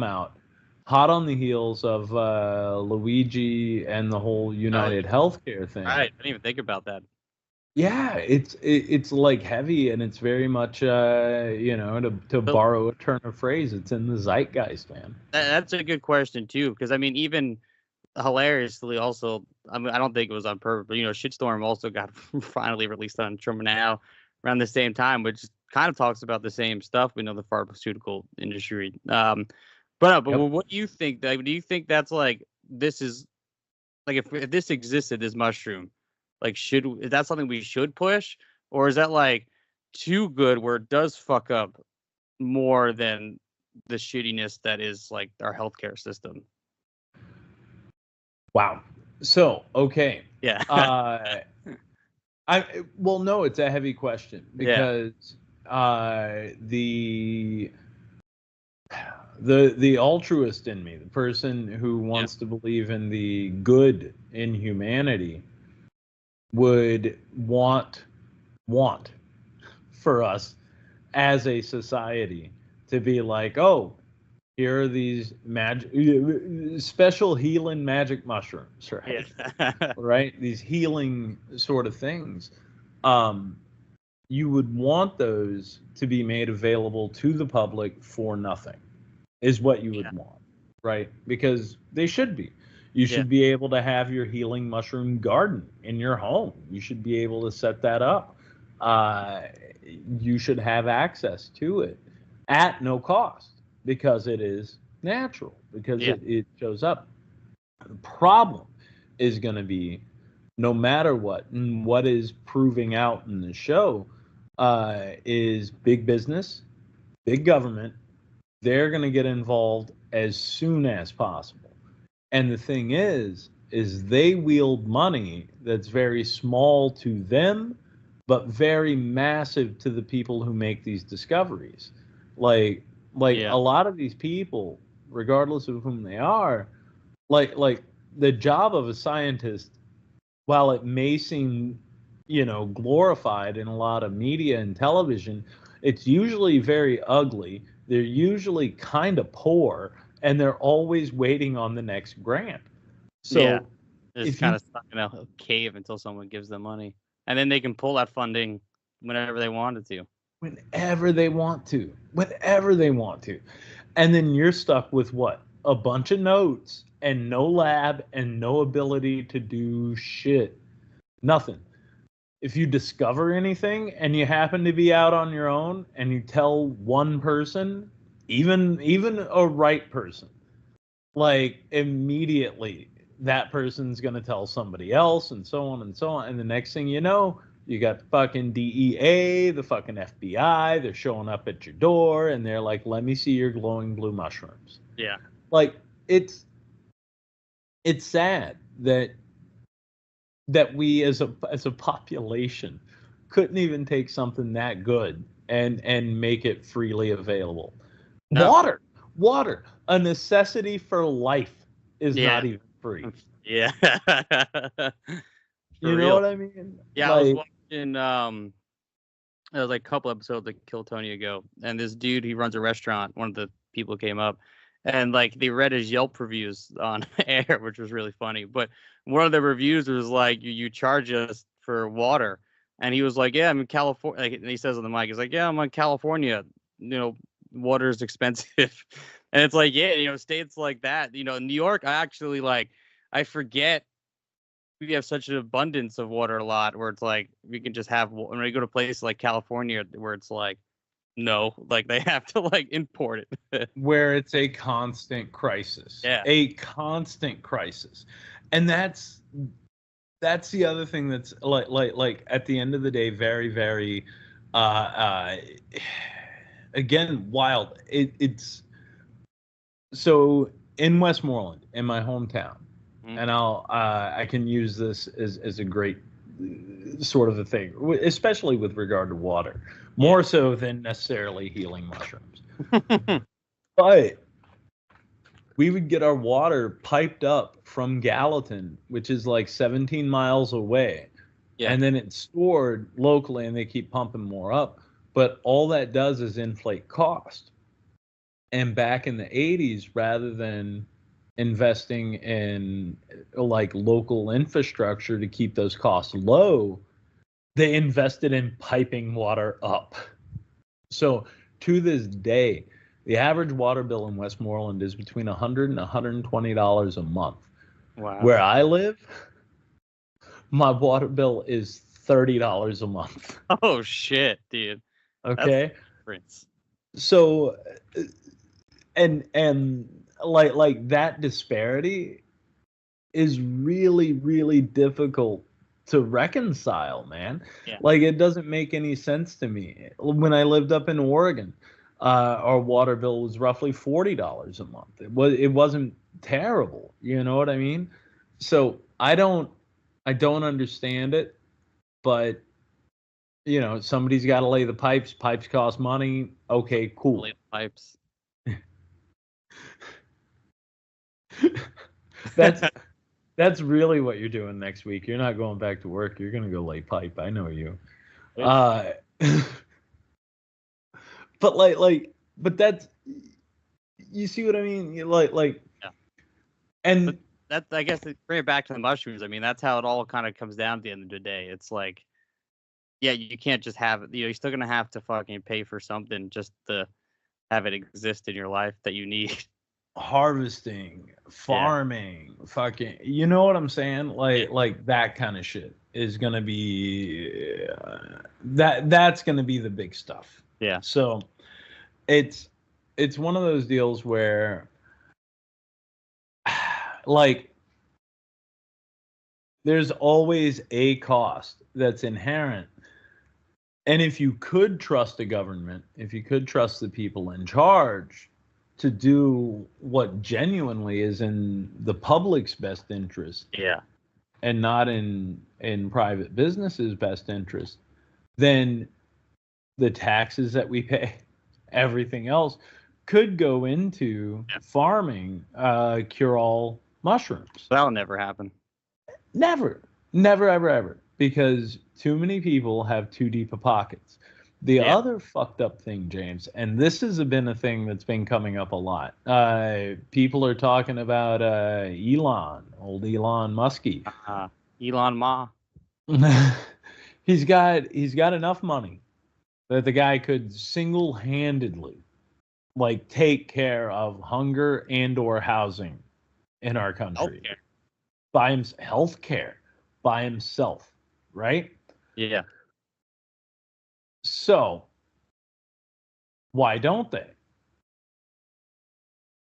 out hot on the heels of Luigi and the whole United Healthcare thing. Right. I didn't even think about that. Yeah, it's like heavy, and it's very much to borrow a turn of phrase, it's in the zeitgeist, man. That's a good question too, because I mean, even hilariously, also, I mean, I don't think it was on purpose, but Shitstorm also got finally released on Truma Now around the same time, which kind of talks about the same stuff. We know the pharmaceutical industry. But what do you think? Like, do you think that's like this is like if this existed, this mushroom? Like, is that something we should push, or is that like too good where it does fuck up more than the shittiness that is like our healthcare system? Wow. So, okay. Yeah. No, it's a heavy question because the altruist in me, the person who wants to believe in the good in humanity, would want for us as a society to be like, oh, here are these special healing magic mushrooms, right? Yeah. Right? These healing sort of things. You would want those to be made available to the public for nothing, is what you would want, right? Because they should be. You should be able to have your healing mushroom garden in your home. You should be able to set that up. You should have access to it at no cost because it is natural, because it shows up. The problem is going to be, no matter what, and what is proving out in the show is big business, big government. They're going to get involved as soon as possible. And the thing is they wield money that's very small to them, but very massive to the people who make these discoveries. Like a lot of these people, regardless of whom they are, like the job of a scientist, while it may seem, glorified in a lot of media and television, it's usually very ugly. They're usually kind of poor, and they're always waiting on the next grant. So just kind of stuck in a cave until someone gives them money, and then they can pull that funding whenever they wanted to. Whenever they want to. And then you're stuck with what? A bunch of notes and no lab and no ability to do shit. Nothing. If you discover anything and you happen to be out on your own and you tell one person, even a right person, like immediately that person's going to tell somebody else and so on and so on. And the next thing you know, you got the fucking DEA, the fucking FBI, they're showing up at your door and they're like, let me see your glowing blue mushrooms. Yeah. Like it's sad that we as a population couldn't even take something that good and make it freely available. No. Water, a necessity for life, is not even free. Yeah. You know what I mean? Yeah, I was watching it was like a couple episodes of Kill Tony ago, and this dude, he runs a restaurant, one of the people came up, and like they read his Yelp reviews on air, which was really funny. But one of the reviews was like, you charge us for water. And he was like, yeah, I'm in California. Like, and he says on the mic, he's like, yeah, I'm in California. You know, water is expensive. And it's like, yeah, you know, states like that, you know, New York, I forget we have such an abundance of water a lot where it's like, we can just have, when we go to places like California where it's like, no, like they have to like import it. Where it's a constant crisis. Yeah. A constant crisis. And that's the other thing that's like at the end of the day, very, very, again, wild. It's so in Westmoreland, in my hometown, and I can use this as a great sort of a thing, especially with regard to water, more so than necessarily healing mushrooms. But we would get our water piped up from Gallatin, which is like 17 miles away. Yeah. And then it's stored locally and they keep pumping more up. But all that does is inflate cost. And back in the 80s, rather than investing in like local infrastructure to keep those costs low, they invested in piping water up. So to this day, the average water bill in Westmoreland is between $100 and $120 a month. Wow. Where I live, my water bill is $30 a month. Oh shit, dude. Okay. That's so, and like that disparity is really, really difficult to reconcile, man. Yeah. Like it doesn't make any sense to me. When I lived up in Oregon, our water bill was roughly $40 a month. It wasn't terrible, you know what I mean? So I don't understand it, but you know, somebody's got to lay the pipes. Pipes cost money. Okay, cool. Lay the pipes. That's really what you're doing next week. You're not going back to work. You're gonna go lay pipe. I know you. But that's, you see what I mean? Yeah. And but that's, I guess, bring it back to the mushrooms. I mean, that's how it all kind of comes down at the end of the day. It's like, yeah, you can't just have it. You know, you're still gonna have to fucking pay for something just to have it exist in your life that you need. Harvesting, farming, fucking, you know what I'm saying? Like that kind of shit is gonna be that's gonna be the big stuff. Yeah. So it's one of those deals where like there's always a cost that's inherent. And if you could trust the government, if you could trust the people in charge to do what genuinely is in the public's best interest, yeah, and not in private businesses' best interest, then the taxes that we pay, everything else, could go into farming cure-all mushrooms. That'll never happen. Never, ever, because too many people have too deep of pockets. The other fucked up thing, James, and this has been a thing that's been coming up a lot. People are talking about old Elon Muskie. Elon Ma. He's got enough money that the guy could single-handedly like take care of hunger and or housing in our country. Healthcare by himself. right? Yeah. So why don't they?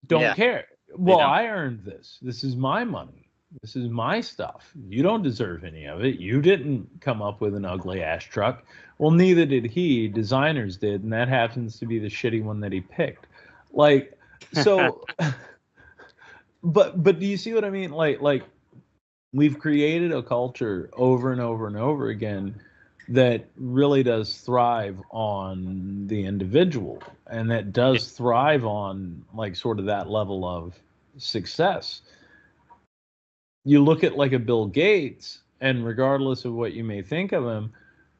Don't Yeah. care. Well, don't. I earned this. This is my money. This is my stuff. You don't deserve any of it. You didn't come up with an ugly ass truck. Well, neither did he. Designers did, and that happens to be the shitty one that he picked. Like, so, but do you see what I mean? Like we've created a culture over and over and over again that really does thrive on the individual, and that does thrive on like sort of that level of success. You look at like a Bill Gates, and regardless of what you may think of him,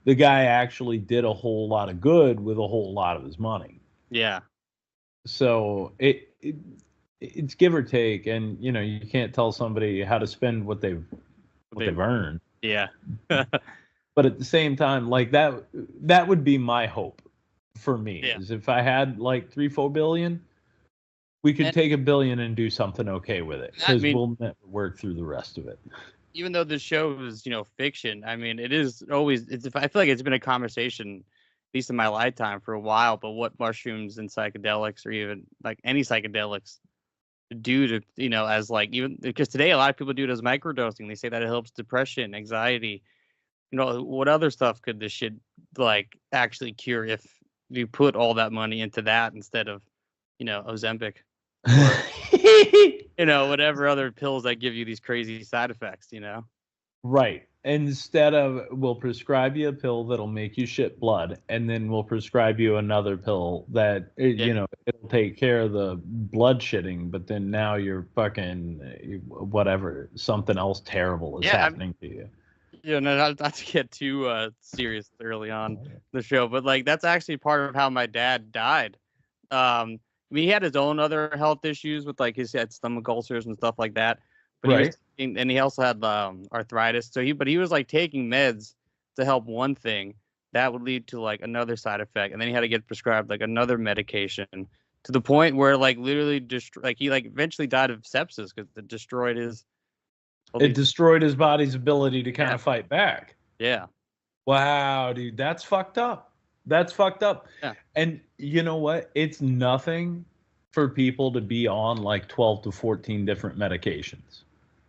the guy actually did a whole lot of good with a whole lot of his money. Yeah. So it's give or take, and you know, you can't tell somebody how to spend what they've earned. Yeah. But at the same time, like that would be my hope for me, Yeah. is if I had like 3-4 billion, we could take $1 billion and do something okay with it, because we'll never work through the rest of it. Even though the show is, fiction, I mean, it is always, I feel like it's been a conversation, at least in my lifetime, for a while, but what mushrooms and psychedelics, or even like any psychedelics, do to, as like, even because today a lot of people do it as microdosing. They say that it helps depression, anxiety. What other stuff could this shit like actually cure if you put all that money into that instead of, Ozempic, or, whatever other pills that give you these crazy side effects, Right. Instead of, we'll prescribe you a pill that'll make you shit blood, and then we'll prescribe you another pill that, it'll take care of the blood shitting, but then now you're fucking whatever, something else terrible is happening to you. Yeah, no, not to get too serious early on the show, but like that's actually part of how my dad died. I mean, he had his own other health issues with like he had stomach ulcers and stuff like that. But Right. and he also had arthritis. So he was like taking meds to help one thing that would lead to like another side effect, and then he had to get prescribed like another medication to the point where like literally just like he like eventually died of sepsis because it destroyed his. It destroyed his body's ability to kind of fight back. Yeah. Wow, dude, that's fucked up. That's fucked up. Yeah. And you know what? It's nothing for people to be on like 12 to 14 different medications.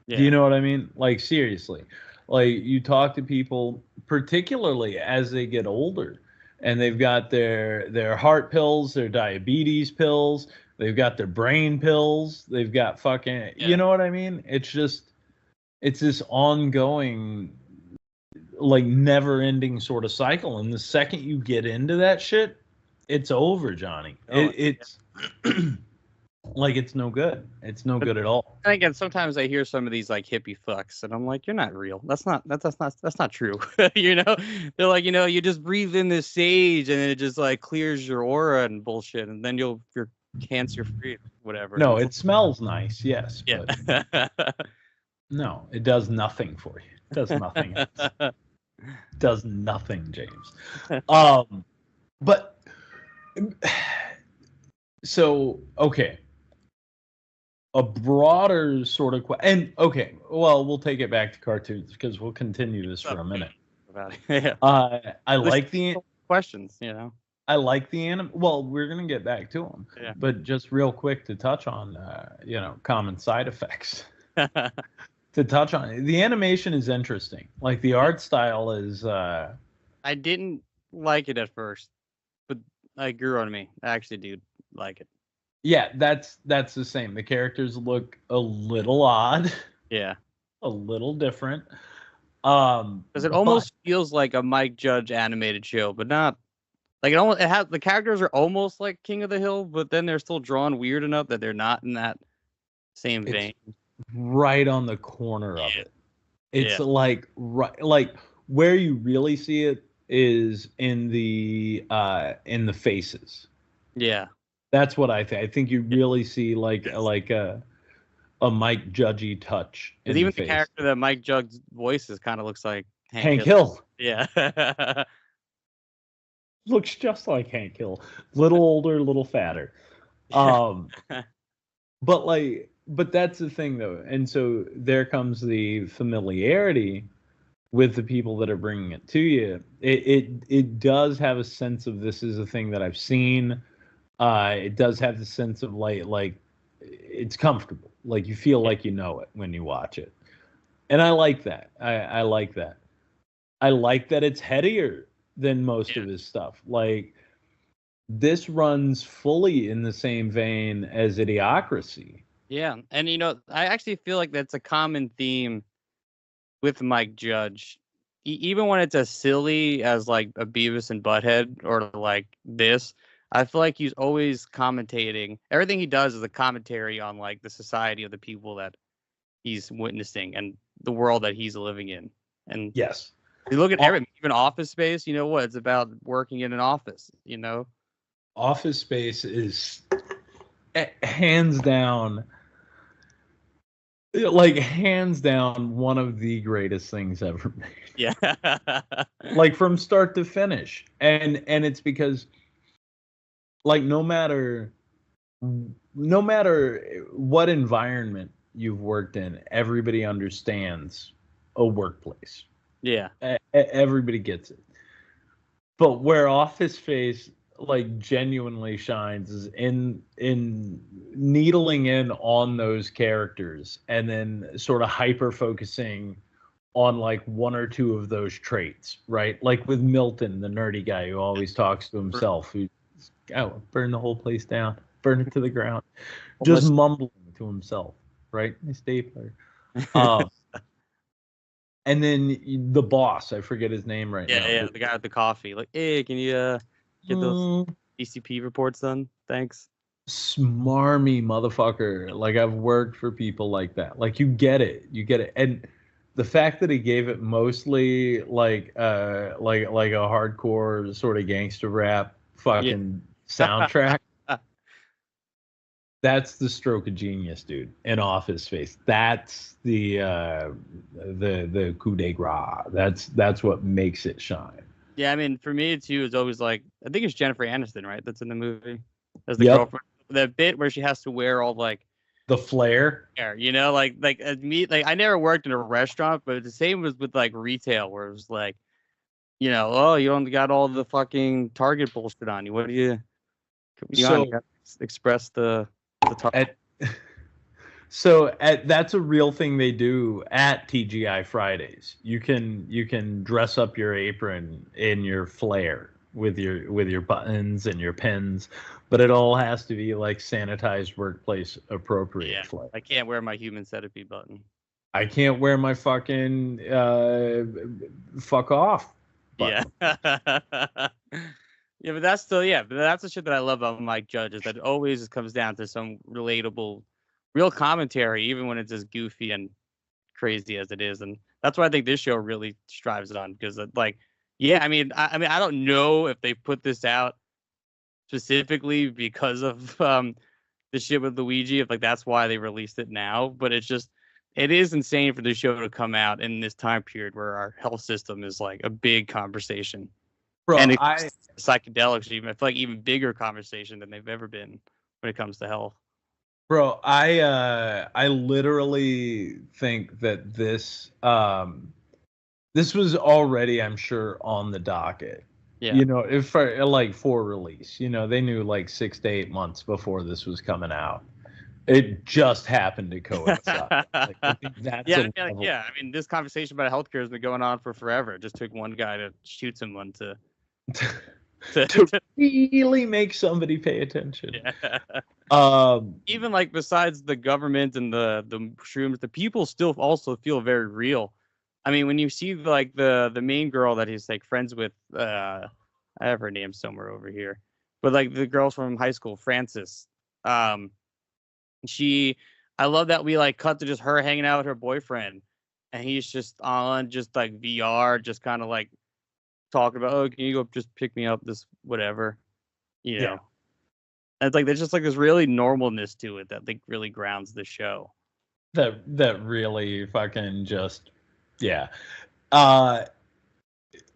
Yeah. Do you know what I mean? Like, seriously. Like, you talk to people, particularly as they get older, and they've got their heart pills, their diabetes pills, they've got their brain pills, they've got fucking, you know what I mean? It's just, it's this ongoing, like, never-ending sort of cycle. And the second you get into that shit, it's over, Johnny. It's like, it's no good. It's no good at all. And again, sometimes I hear some of these like hippie fucks, and I'm like, you're not real. That's not true. They're like, you just breathe in this sage, and it just like clears your aura and bullshit, and then you're cancer free, whatever. No, it smells nice, yes. Yeah. But no, it does nothing for you. It does nothing. It does nothing, James. But so okay. A broader sort of and okay, well, we'll take it back to cartoons because we'll continue this for a minute. Yeah. I like the questions, I like the anime. Well, we're gonna get back to them, but just real quick to touch on, common side effects. To touch on it, the animation is interesting. Like the art style is. I didn't like it at first, but it grew on me. I actually do like it. Yeah, that's the same. The characters look a little odd. Yeah. A little different. Because it almost feels like a Mike Judge animated show, but not like it has the characters are almost like King of the Hill, but then they're still drawn weird enough that they're not in that same vein. Right on the corner of it. It's like where you really see it is in the faces. Yeah. That's what I think. I think you really see like a Mike Judgy touch. Because even the character that Mike Judge's voices kind of looks like Hank Hill. Yeah. Looks just like Hank Hill. Little older, little fatter. But that's the thing though. And so there comes the familiarity with the people that are bringing it to you. It does have a sense of this is a thing that I've seen. It does have the sense of like it's comfortable. Like you feel like you know it when you watch it. And I like that. I like that. I like that it's headier than most of his stuff. Like this runs fully in the same vein as Idiocracy. Yeah, and I actually feel like that's a common theme with Mike Judge. Even when it's as silly as like a Beavis and Butthead or like this, I feel like he's always commentating. Everything he does is a commentary on like the society of the people that he's witnessing and the world that he's living in. And Yes. you look at even Office Space, you know what? It's about working in an office, Office Space is hands down one of the greatest things ever made. Yeah. Like from start to finish. And it's because like no matter what environment you've worked in, everybody understands a workplace. Yeah. Everybody gets it. But where Office Space like genuinely shines is in needling in on those characters and then sort of hyper focusing on like one or two of those traits, right? Like with Milton, the nerdy guy who always talks to himself, who burn the whole place down, burn it to the ground, just mumbling to himself, right? My stapler. And then the boss, I forget his name right now. Yeah, the guy with the coffee. Like, hey, can you get those ECP reports done? Thanks. Smarmy motherfucker. Like I've worked for people like that. Like you get it. And the fact that he gave it mostly like a hardcore sort of gangster rap fucking soundtrack. That's the stroke of genius, dude. In Office Space, that's the coup de grace. That's what makes it shine. Yeah, I mean, for me too, it's always like I think it's Jennifer Aniston, right? That's in the movie as the girlfriend. That bit where she has to wear all like the flair. Like as me, like I never worked in a restaurant, but the same was with like retail, where it was like, oh, you only got all the fucking Target bullshit on you. What do you? Express the target. That's a real thing they do at TGI Fridays. You can dress up your apron in your flair with your buttons and your pins, but it all has to be like sanitized workplace appropriate flair. I can't wear my human centipede button. I can't wear my fucking fuck off button. Yeah. Yeah, but that's the shit that I love about Mike Judge is that it always comes down to some relatable, real commentary, even when it's as goofy and crazy as it is. And that's what I think this show really strives on because, I don't know if they put this out specifically because of the shit with Luigi, if like that's why they released it now. But it is insane for the show to come out in this time period where our health system is like a big conversation. Bro, and psychedelics, even I feel like even bigger conversation than they've ever been when it comes to health. Bro, I literally think that this was already, I'm sure, on the docket. Yeah. If for release, they knew like 6 to 8 months before this was coming out. It just happened to coincide. I think that's I mean, this conversation about healthcare has been going on for forever. It just took one guy to shoot someone to really make somebody pay attention. Yeah. Even like besides the government and the shrooms, the people still also feel very real. I mean, when you see like the main girl that he's like friends with, I have her name somewhere over here, but like the girls from high school, Frances, I love that we like cut to just her hanging out with her boyfriend, and he's just on just like VR, just kind of like talking about, oh, can you go just pick me up this whatever, know. And it's like there's just like this really normalness to it that like really grounds the show. That really fucking just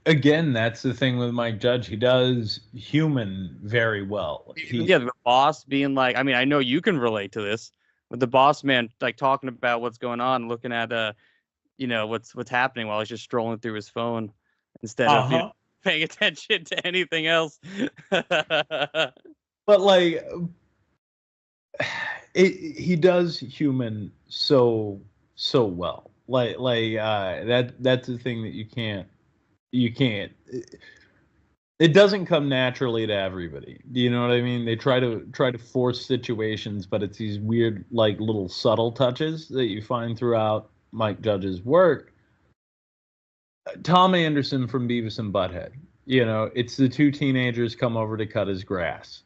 again, that's the thing with Mike Judge. He does human very well. The boss being like, I mean, I know you can relate to this, but the boss man like talking about what's going on, looking at what's happening while he's just strolling through his phone instead of paying attention to anything else. But like, he does human so well. That's the thing that you can't. It doesn't come naturally to everybody. Do you know what I mean? They try to force situations, but it's these weird, like, little subtle touches that you find throughout Mike Judge's work. Tom Anderson from Beavis and Butthead. It's the two teenagers come over to cut his grass.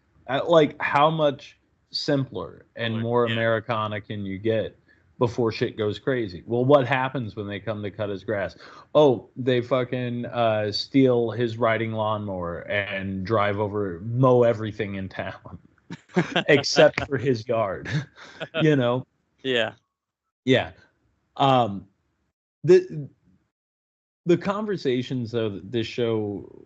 Like, how much simpler and more Americana can you get before shit goes crazy? Well, what happens when they come to cut his grass? Oh, they fucking steal his riding lawnmower and mow everything in town, except for his yard. Yeah. Yeah. The conversations though that this show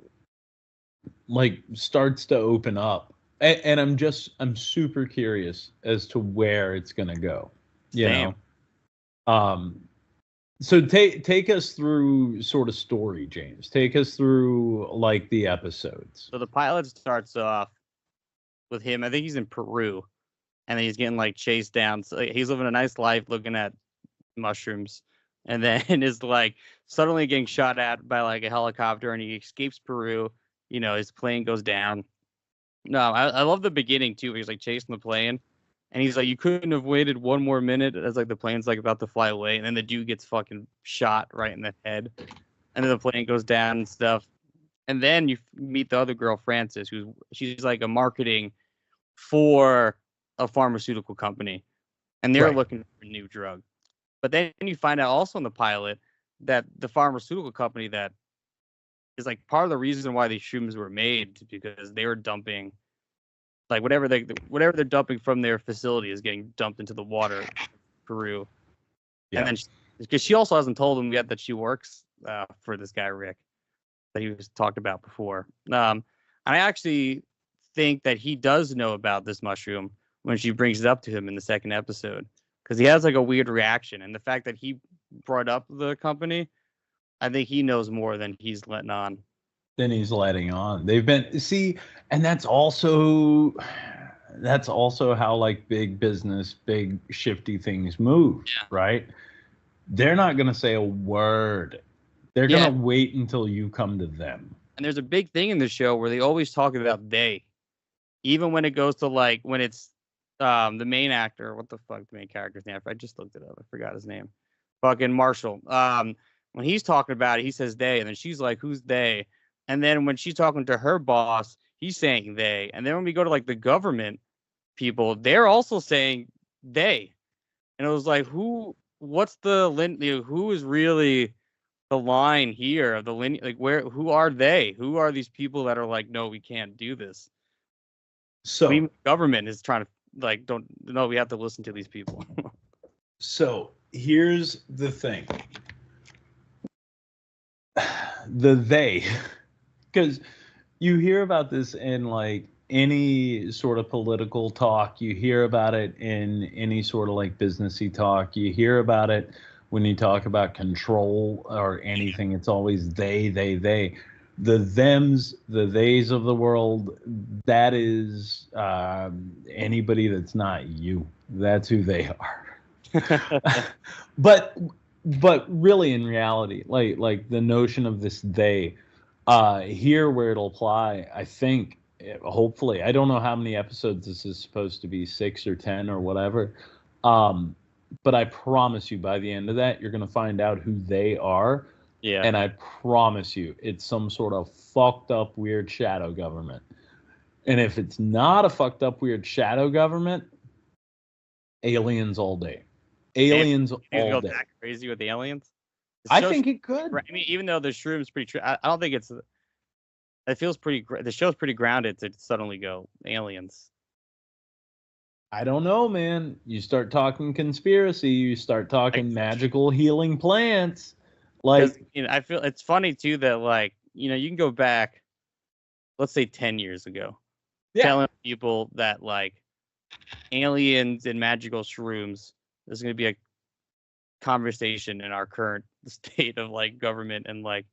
like starts to open up, and I'm super curious as to where it's gonna go. Same. So take us through sort of story, James. Take us through like the episodes. So the pilot starts off with him. I think he's in Peru, and then he's getting like chased down. So he's living a nice life, looking at mushrooms, and then is like suddenly getting shot at by like a helicopter, and he escapes Peru. His plane goes down. No, I love the beginning too. Where he's like chasing the plane. And he's like, you couldn't have waited one more minute as like the plane's like about to fly away, and then the dude gets fucking shot right in the head, and then the plane goes down and stuff. And then you meet the other girl, Frances, she's like a marketing for a pharmaceutical company, and they're looking for a new drug. But then you find out also in the pilot that the pharmaceutical company that is like part of the reason why these shrooms were made, because they were dumping. Like whatever they're dumping from their facility is getting dumped into the water in Peru. Yeah. And then because she also hasn't told him yet that she works for this guy Rick that he was talked about before. And I actually think that he does know about this mushroom when she brings it up to him in the second episode, because he has like a weird reaction, and the fact that he brought up the company, I think he knows more than he's letting on. They've been and that's also how like big business, big shifty things move, right? They're not gonna say a word. They're gonna wait until you come to them. And there's a big thing in the show where they always talk about they, even when it goes to like when it's the main actor. What the fuck, the main character's name? I just looked it up. I forgot his name. Fucking Marshall. When he's talking about it, he says they, and then she's like, "Who's they?" And then when she's talking to her boss, he's saying they. And then when we go to like the government people, they're also saying they. And it was like, what's who is really the line here of the lineage? Like who are they? Who are these people that are like, no, we can't do this? So the government is trying to like, we have to listen to these people. So here's the thing. They, because you hear about this in like any sort of political talk, you hear about it in any sort of like businessy talk, you hear about it when you talk about control or anything. It's always they, the thems, the theys of the world. That is anybody that's not you. That's who they are. But really, in reality, like the notion of this they, here where it'll apply, I think, hopefully, I don't know how many episodes this is supposed to be, 6 or 10 or whatever, but I promise you by the end of that, you're going to find out who they are. Yeah. And I promise you, it's some sort of fucked up, weird shadow government. And if it's not a fucked up, weird shadow government, aliens all day. Aliens all day. That crazy with the aliens? I think it could. I mean, even though the shroom's pretty true, I don't think it's. It feels pretty. The show's pretty grounded to suddenly go aliens. I don't know, man. You start talking conspiracy. You start talking magical healing plants. Like, I feel it's funny too that like you can go back, let's say 10 years ago, telling people that like aliens and magical shrooms. There's going to be a conversation in our current the state of like government and like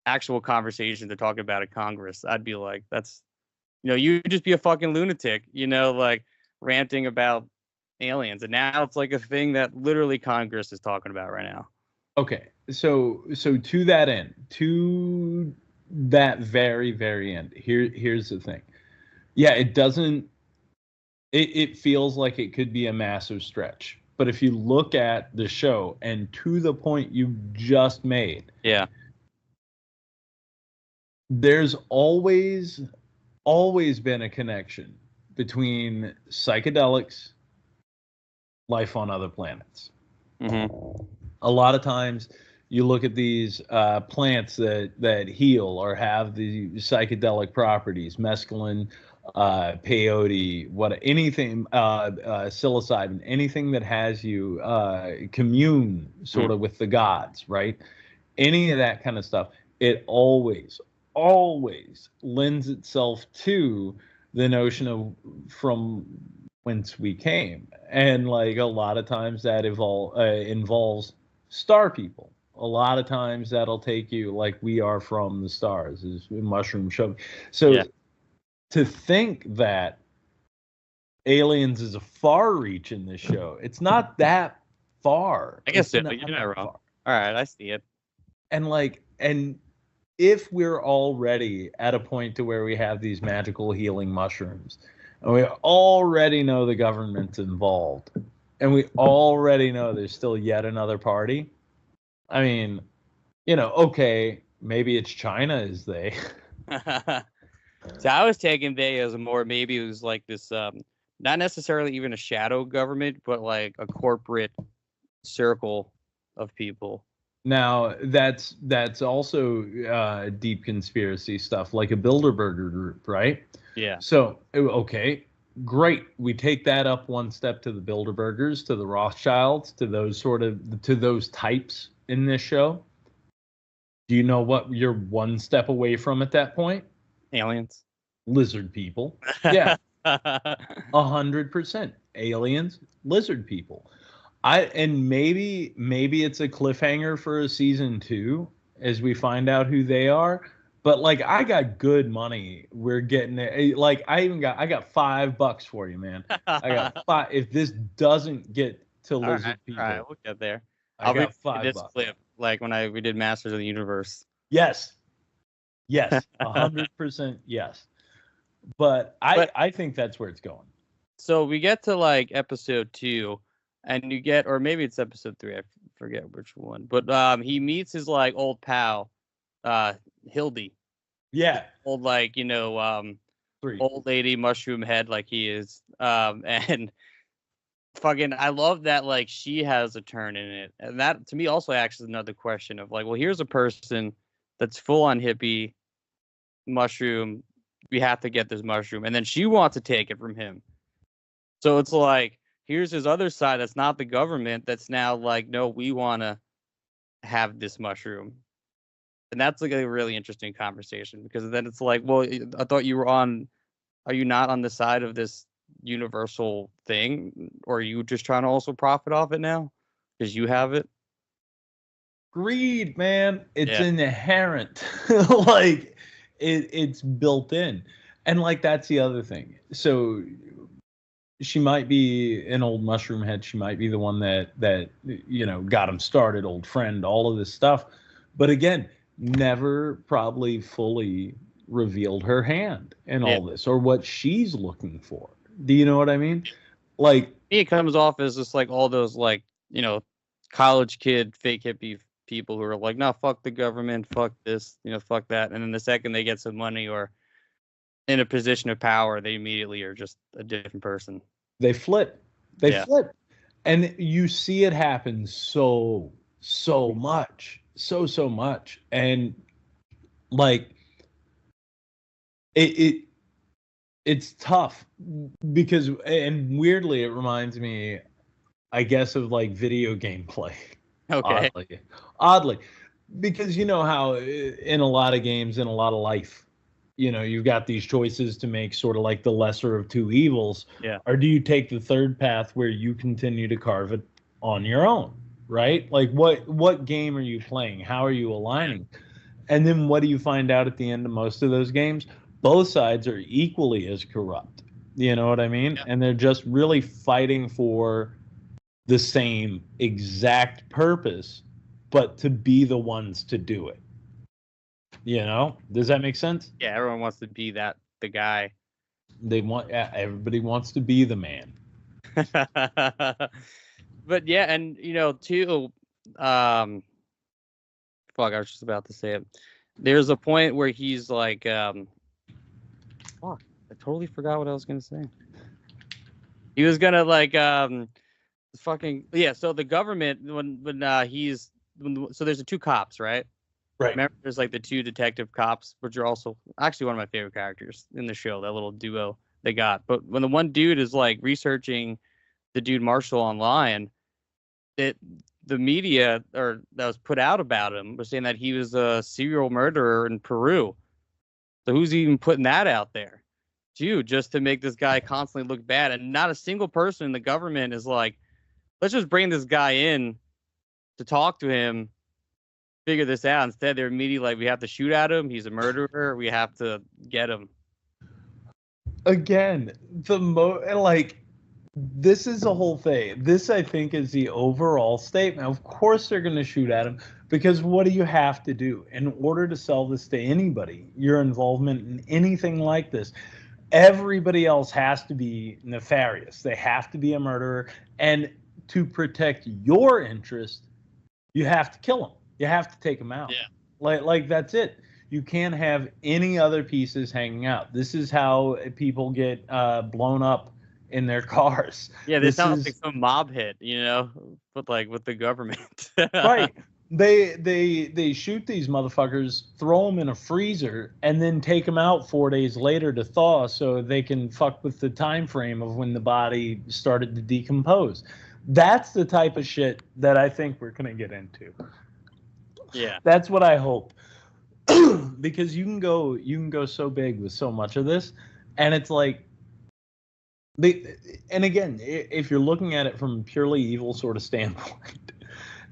actual conversation to talk about at Congress, I'd be like, that's, you'd just be a fucking lunatic, like ranting about aliens. And now it's like a thing that literally Congress is talking about right now. Okay, so to that end, to that very, very end, here's the thing. Yeah, it feels like it could be a massive stretch. But if you look at the show and to the point you just made, yeah, there's always been a connection between psychedelics, life on other planets. Mm-hmm. A lot of times you look at these plants that heal or have the psychedelic properties, mescaline, peyote, anything, psilocybin, anything that has you commune sort of with the gods, right? Any of that kind of stuff, it always lends itself to the notion of from whence we came. And like a lot of times that involves star people. A lot of times that'll take you like we are from the stars, is Mushroom Show. So yeah. To think that aliens is a far reach in this show, it's not that far. I guess you're not wrong. Far. All right, I see it. And if we're already at a point to where we have these magical healing mushrooms, and we already know the government's involved, and we already know there's still yet another party, I mean, okay, maybe it's China, is they. So I was taking they as maybe it was like this, not necessarily even a shadow government, but like a corporate circle of people. Now, that's also deep conspiracy stuff, like a Bilderberger group, right? Yeah. So, okay, great. We take that up one step to the Bilderbergers, to the Rothschilds, to those types in this show. Do you know what you're one step away from at that point? Aliens. Lizard people. Yeah. 100%. Aliens, lizard people. And maybe it's a cliffhanger for a season 2 as we find out who they are. But like, I got good money. We're getting it. Like, I got $5 for you, man. I got 5. If this doesn't get to lizard people, all right, we'll get there. I'll got $5. This clip, like when we did Masters of the Universe. Yes, 100% yes. But I think that's where it's going. So we get to like episode 2. And you get, or maybe it's episode 3, I forget which one. But he meets his like old pal, Hildy. Yeah. Old old lady mushroom head like he is. And fucking, I love that like she has a turn in it. And that to me also asks another question of like, well, here's a person that's full on hippie mushroom. We have to get this mushroom. And then she wants to take it from him. So it's like, here's his other side that's not the government that's now like, no, we want to have this mushroom. And that's like a really interesting conversation because then it's like, well, I thought are you not on the side of this universal thing? Or are you just trying to also profit off it now because you have it? Greed, man. It's inherent. Like it's built in. And like, that's the other thing. So she might be an old mushroom head. She might be the one that got him started, old friend, all of this stuff. But again, never probably fully revealed her hand in all this or what she's looking for. Do you know what I mean? Like, it comes off as just like all those like, college kid, fake hippie people who are like, no, fuck the government, fuck this, fuck that. And then the second they get some money or in a position of power, they immediately are just a different person. They flip. They flip. And you see it happen so much. So much. And like it's tough because, and weirdly it reminds me, I guess, of like video game play. Okay. Oddly. Because you know how in a lot of games, in a lot of life, you've got these choices to make, sort of like the lesser of two evils. Yeah. Or do you take the third path where you continue to carve it on your own? right? Like what game are you playing? How are you aligning? And then what do you find out at the end of most of those games? Both sides are equally as corrupt. You know what I mean? Yeah. And they're just really fighting for the same exact purpose, but to be the ones to do it. You know? Does that make sense? Yeah, everyone wants to be the guy. Everybody wants to be the man. But yeah, and too, fuck, I was just about to say it. There's a point where he's like, fuck, I totally forgot what I was gonna say. He was gonna fucking yeah. So the government so there's the two cops, right? Right. Remember, there's like the two detective cops, which are also actually one of my favorite characters in the show. That little duo they got. But when the one dude is like researching the dude Marshall online, the media that was put out about him was saying that he was a serial murderer in Peru. So who's even putting that out there? Dude, just to make this guy constantly look bad. And not a single person in the government is like, let's just bring this guy in to talk to him, figure this out. Instead, they're immediately like, we have to shoot at him. He's a murderer. We have to get him. Again, this is the whole thing. This, I think, is the overall statement. Of course they're going to shoot at him, because what do you have to do in order to sell this to anybody? Your involvement in anything like this, everybody else has to be nefarious. They have to be a murderer, and to protect your interest, you have to kill him. You have to take him out. Yeah. Like that's it. You can't have any other pieces hanging out. This is how people get blown up in their cars. Yeah, this sounds like some mob hit, but like with the government. Right. They shoot these motherfuckers, throw them in a freezer, and then take them out 4 days later to thaw, so they can fuck with the time frame of when the body started to decompose. That's the type of shit that I think we're gonna get into. Yeah. That's what I hope. Because you can go so big with so much of this, and it's like, and again, if you're looking at it from a purely evil sort of standpoint,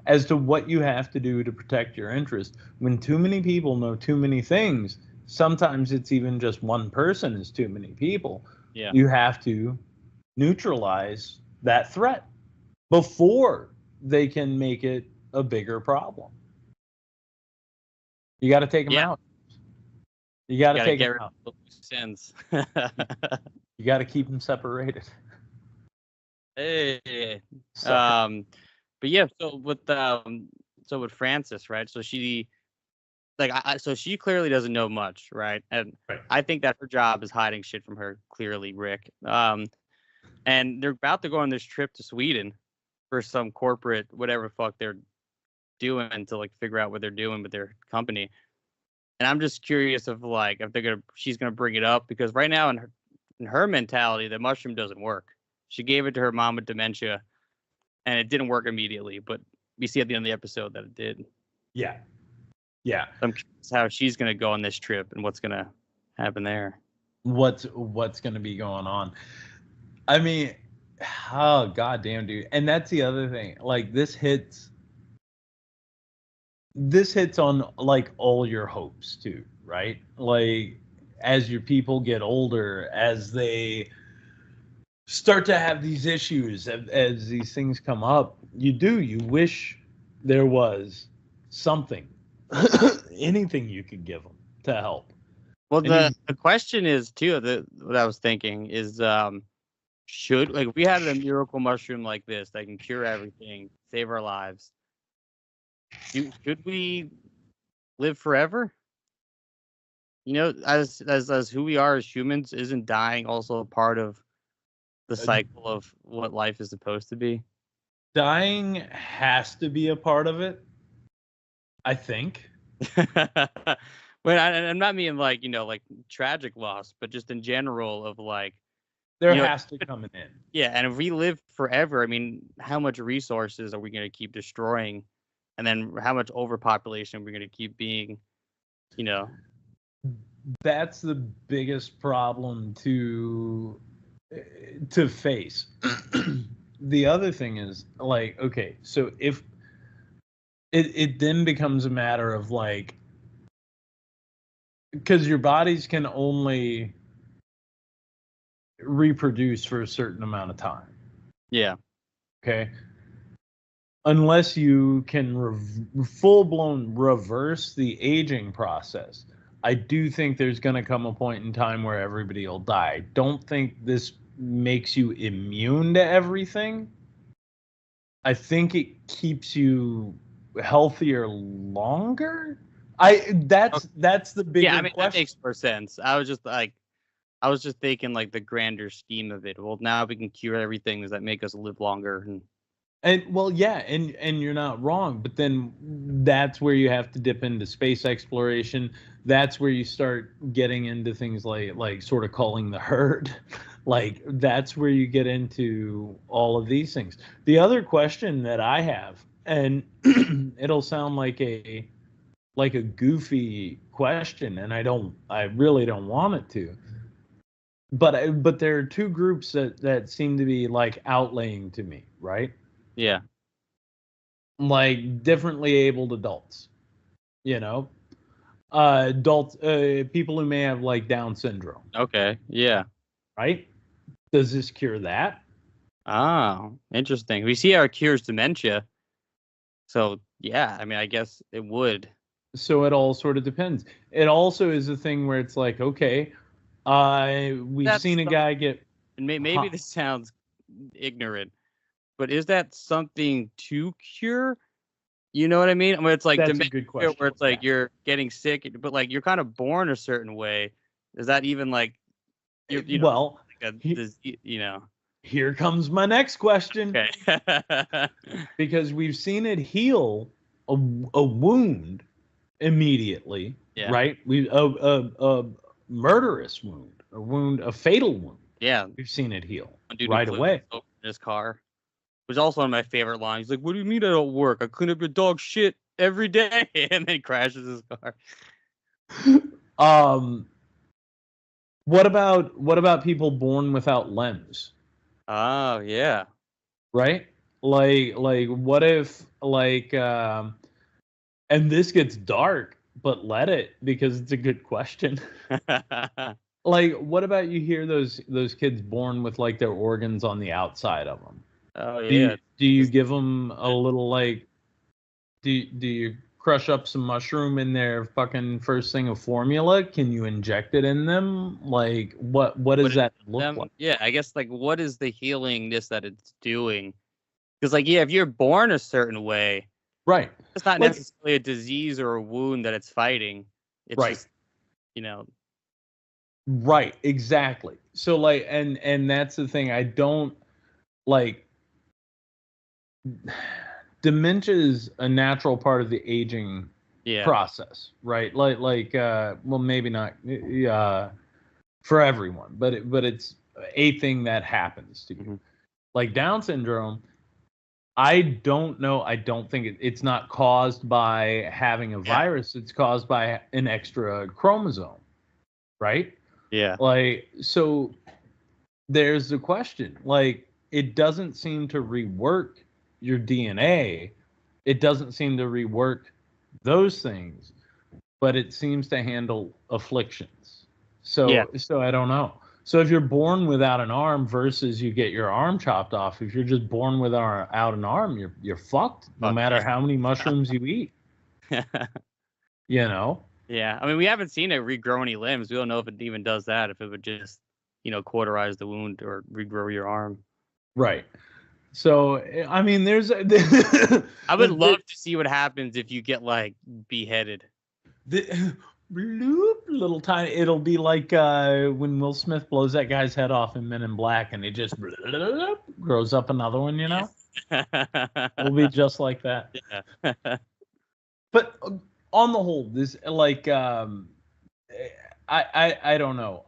as to what you have to do to protect your interest, when too many people know too many things, sometimes it's even just one person is too many people. Yeah. You have to neutralize that threat before they can make it a bigger problem. You got to take them out. You got to take them out. Sins. You got to keep them separated. Hey. But yeah, so with Frances, right? So she, so she clearly doesn't know much, right? And right. I think that her job is hiding shit from her, clearly, Rick. And they're about to go on this trip to Sweden for some corporate whatever fuck they're doing to like figure out what they're doing with their company. And I'm just curious if she's gonna bring it up, because right now in her mentality, the mushroom doesn't work. She gave it to her mom with dementia, and it didn't work immediately, but we see at the end of the episode that it did. Yeah. Yeah. I'm curious how she's going to go on this trip and what's going to happen there. What's going to be going on? I mean, oh, goddamn, dude. And that's the other thing. Like, this hits on, like, all your hopes, too, right? Like, as your people get older, as they start to have these issues, as these things come up, you wish there was something, anything you could give them to help. Well, the question is too, what I was thinking is, should, like, if we had a miracle mushroom like this that can cure everything, save our lives, should we live forever? As who we are as humans, isn't dying also a part of the cycle of what life is supposed to be? Dying has to be a part of it, I think. But I'm not meaning like tragic loss, but just in general of like there has to come an end. Yeah, and if we live forever, I mean, how much resources are we going to keep destroying, and then how much overpopulation are we going to keep being? That's the biggest problem to face. The other thing is, like, okay, so if it then becomes a matter of like, because your bodies can only reproduce for a certain amount of time. Yeah. Okay. Unless you can full-blown reverse the aging process, I do think there's going to come a point in time where everybody will die. I don't think this makes you immune to everything. I think it keeps you healthier longer. That's the bigger Yeah, I mean question. that makes more sense. I was just thinking like the grander scheme of it. Well, now we can cure everything. Does that make us live longer? And well, yeah, and you're not wrong, but then that's where you have to dip into space exploration. That's where you start getting into things like sort of calling the herd. Like that's where you get into all of these things. The other question that I have, and it'll sound like a goofy question, and I really don't want it to. But there are two groups that seem to be like outlaying to me, right? Yeah. Like differently abled adults, adults, people who may have like Down syndrome, Okay. Yeah. right? Does this cure that? Oh, interesting. We see how it cures dementia. So yeah, I mean, I guess it would. So it all sort of depends. It also is a thing where it's like, okay, we've That's seen a guy get. And maybe this sounds ignorant, but is that something to cure? You know what I mean? Where it's like That's a dementia, good question. where it's like you're getting sick, but like you're kind of born a certain way. Is that even like Well, like here comes my next question. Okay. Because we've seen it heal a wound immediately, Yeah. right? A murderous wound, a fatal wound. Yeah. We've seen it heal One dude right who away. in his car, which is also one of my favorite lines. He's like, "What do you mean I don't work? I clean up your dog shit every day," and then crashes his car. What about people born without limbs? Oh yeah. Right? Like what if and this gets dark, but let it, because it's a good question. Like, what about you hear those kids born with like their organs on the outside of them? Oh yeah. Do you give them a little like? Do you crush up some mushroom in their fucking first thing of formula? Can you inject it in them? Like, what does that look like? Yeah, I guess like what is the healingness that it's doing? Because like if you're born a certain way, Right. it's not Like- necessarily a disease or a wound that it's fighting. It's Right. just, Right, exactly. So like, and that's the thing. I don't like. Dementia is a natural part of the aging process, right? Well, maybe not for everyone, but it's a thing that happens to you. Mhm. Like Down syndrome, I don't know. I don't think it's not caused by having a virus. It's caused by an extra chromosome, right? Yeah. Like, so there's the question. Like, it doesn't seem to rework your DNA. It doesn't seem to rework those things, but it seems to handle afflictions. So I don't know. So if you're born without an arm versus you get your arm chopped off, if you're just born without an arm, you're fucked, no matter how many mushrooms you eat. Yeah. I mean, we haven't seen it regrow any limbs. We don't know if it even does that, if it would just, cauterize the wound or regrow your arm. Right. So, I mean, there's... I would love to see what happens if you get, like, beheaded. Bloop, little tiny... It'll be like when Will Smith blows that guy's head off in Men in Black, and it just bloop, grows up another one, It'll be just like that. Yeah. But on the whole, this, like... I don't know.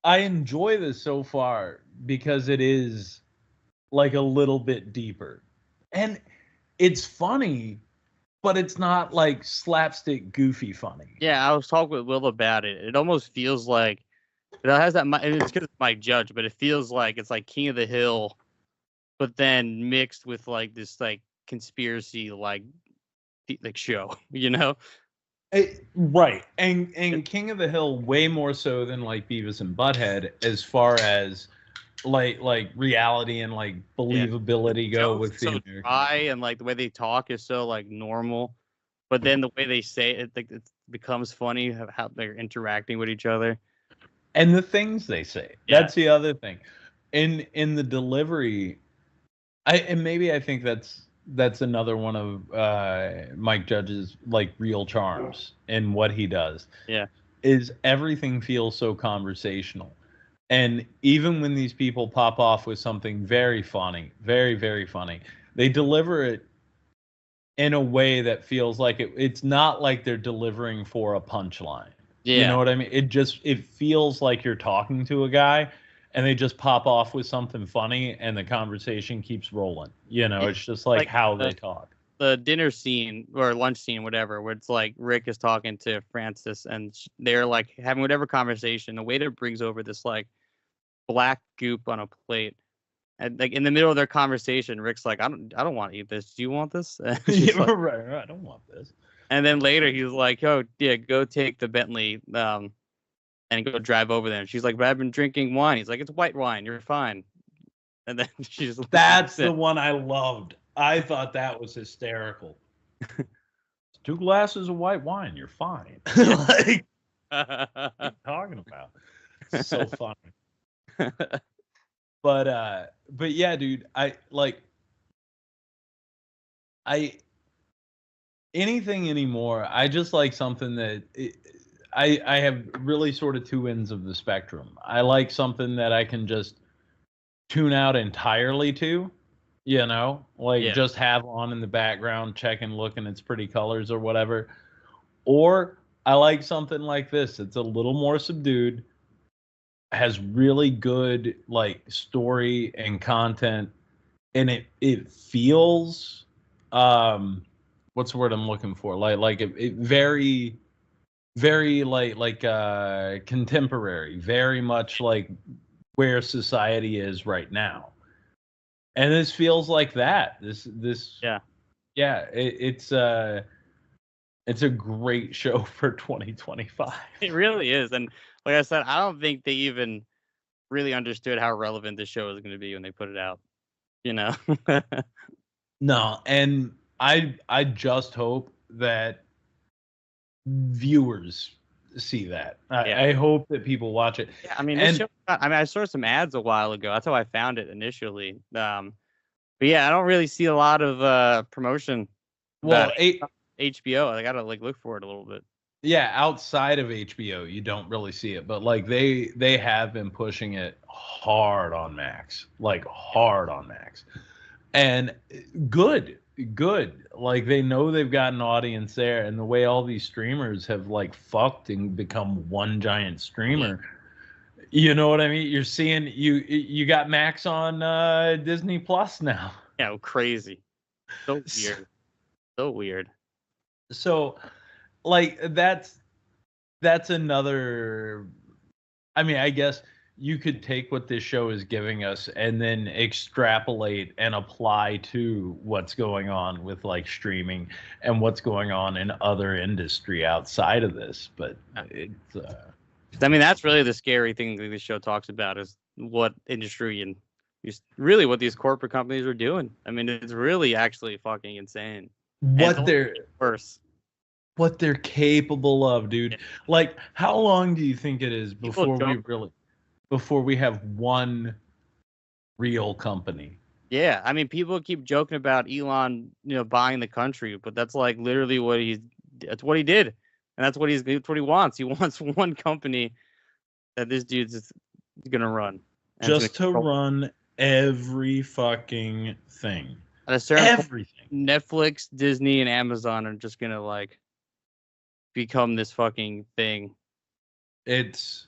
I enjoy this so far because it is like a little bit deeper, and it's funny, but it's not like slapstick goofy funny. Yeah, I was talking with Will about it. It almost feels like it has that. And it's because it's Mike Judge, but it feels like it's like King of the Hill but then mixed with like this like conspiracy like show, you know? Right. And King of the Hill way more so than like Beavis and Butthead as far as like reality and like believability go with the so American. dry, and like the way they talk is so like normal, but then the way they say it, like it becomes funny how they're interacting with each other. And the things they say. Yeah. That's the other thing. In the delivery, I think that's another one of Mike Judge's like real charms in what he does. Yeah. Is everything feels so conversational. And even when these people pop off with something very funny, very, very funny, they deliver it in a way that feels like it's not like they're delivering for a punchline. Yeah. You know what I mean? It feels like you're talking to a guy and they just pop off with something funny and the conversation keeps rolling. You know, it's just like how they talk. The dinner scene or lunch scene, whatever, where it's like Rick is talking to Francis and they're like having whatever conversation. The waiter brings over this like black goop on a plate. And like in the middle of their conversation, Rick's like, I don't want to eat this. Do you want this? Yeah, like, right. I don't want this. And then later he's like, oh, yeah, go take the Bentley and go drive over there. And she's like, but I've been drinking wine. He's like, it's white wine. You're fine. And then she's like, that's the one I loved. I thought that was hysterical. 2 glasses of white wine. You're fine. Like, what are you talking about? It's so funny. But yeah, dude, anything anymore. I just like something that I have really sort of 2 ends of the spectrum. I like something that I can just tune out entirely to, you know, like just have on in the background, checking, looking at pretty colors or whatever. Or I like something like this. It's a little more subdued, has really good like story and content, and it feels what's the word I'm looking for? Like it very like contemporary, very much like where society is right now. And this feels like that. This it's a great show for 2025. It really is. And like I said, I don't think they even really understood how relevant this show is going to be when they put it out, you know? No, and I just hope that viewers see that. I hope that people watch it. Yeah, I mean, this show, I saw some ads a while ago. That's how I found it initially. But yeah, I don't really see a lot of promotion. Well, HBO, I gotta like look for it a little bit. Yeah, outside of HBO, you don't really see it, but like they have been pushing it hard on Max, like hard on Max, and good. Like they know they've got an audience there, and the way all these streamers have like fucked and become one giant streamer. You know what I mean? You're seeing you got Max on Disney Plus now. Yeah, crazy. So weird. So weird. So like that's another, I mean, I guess you could take what this show is giving us and then extrapolate and apply to what's going on with like streaming and what's going on in other industry outside of this. But it's I mean, that's really the scary thing that this show talks about, is what industry and really what these corporate companies are doing. I mean, it's really actually fucking insane. What they're worse. What they're capable of, dude. Like, how long do you think it is before we have one real company? Yeah, I mean, people keep joking about Elon, buying the country, but that's like literally that's what he did, and that's what he wants. He wants one company that this dude's gonna run, just to run every fucking thing. At a certain point, Netflix, Disney, and Amazon are just gonna like become this fucking thing. It's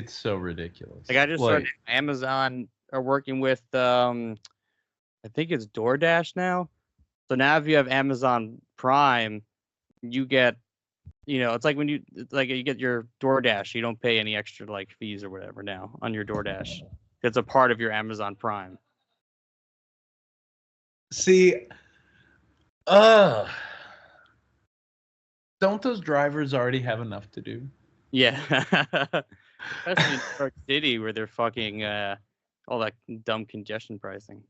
so ridiculous. Like I just started Amazon are working with I think it's DoorDash now. So now if you have Amazon Prime, you get it's like when you get your DoorDash, you don't pay any extra like fees or whatever now on your DoorDash. It's a part of your Amazon Prime. See, don't those drivers already have enough to do? Yeah. Especially in New York City where they're fucking all that dumb congestion pricing.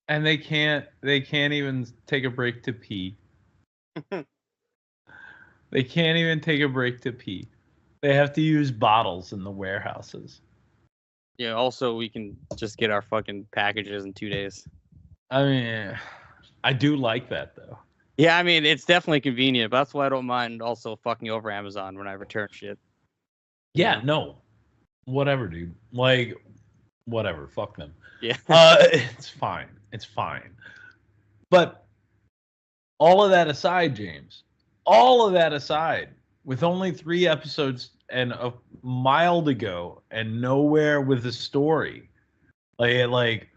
And they can't even take a break to pee. They can't even take a break to pee. They have to use bottles in the warehouses. Yeah, also we can just get our fucking packages in 2 days. I mean, I do like that though. Yeah, I mean, it's definitely convenient, but that's why I don't mind also fucking over Amazon when I return shit. Yeah, no. Whatever, dude. Like, whatever. Fuck them. Yeah. It's fine. It's fine. But all of that aside, James, all of that aside, with only 3 episodes and a mile to go and nowhere with a story, like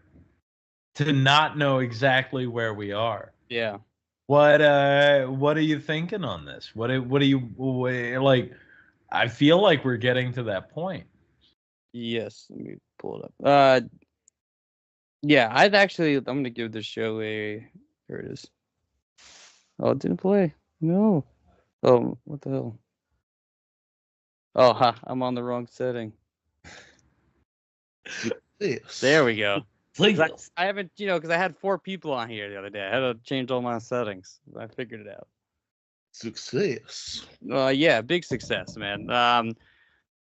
to not know exactly where we are. Yeah. What are you thinking on this? What do you like? I feel like we're getting to that point. Yes, let me pull it up. Yeah, I'm gonna give this show a. Here it is. Oh, it didn't play. No. Oh, what the hell? Oh, I'm on the wrong setting. There we go. I haven't, because I had 4 people on here the other day. I had to change all my settings. I figured it out. Success. Yeah, big success, man.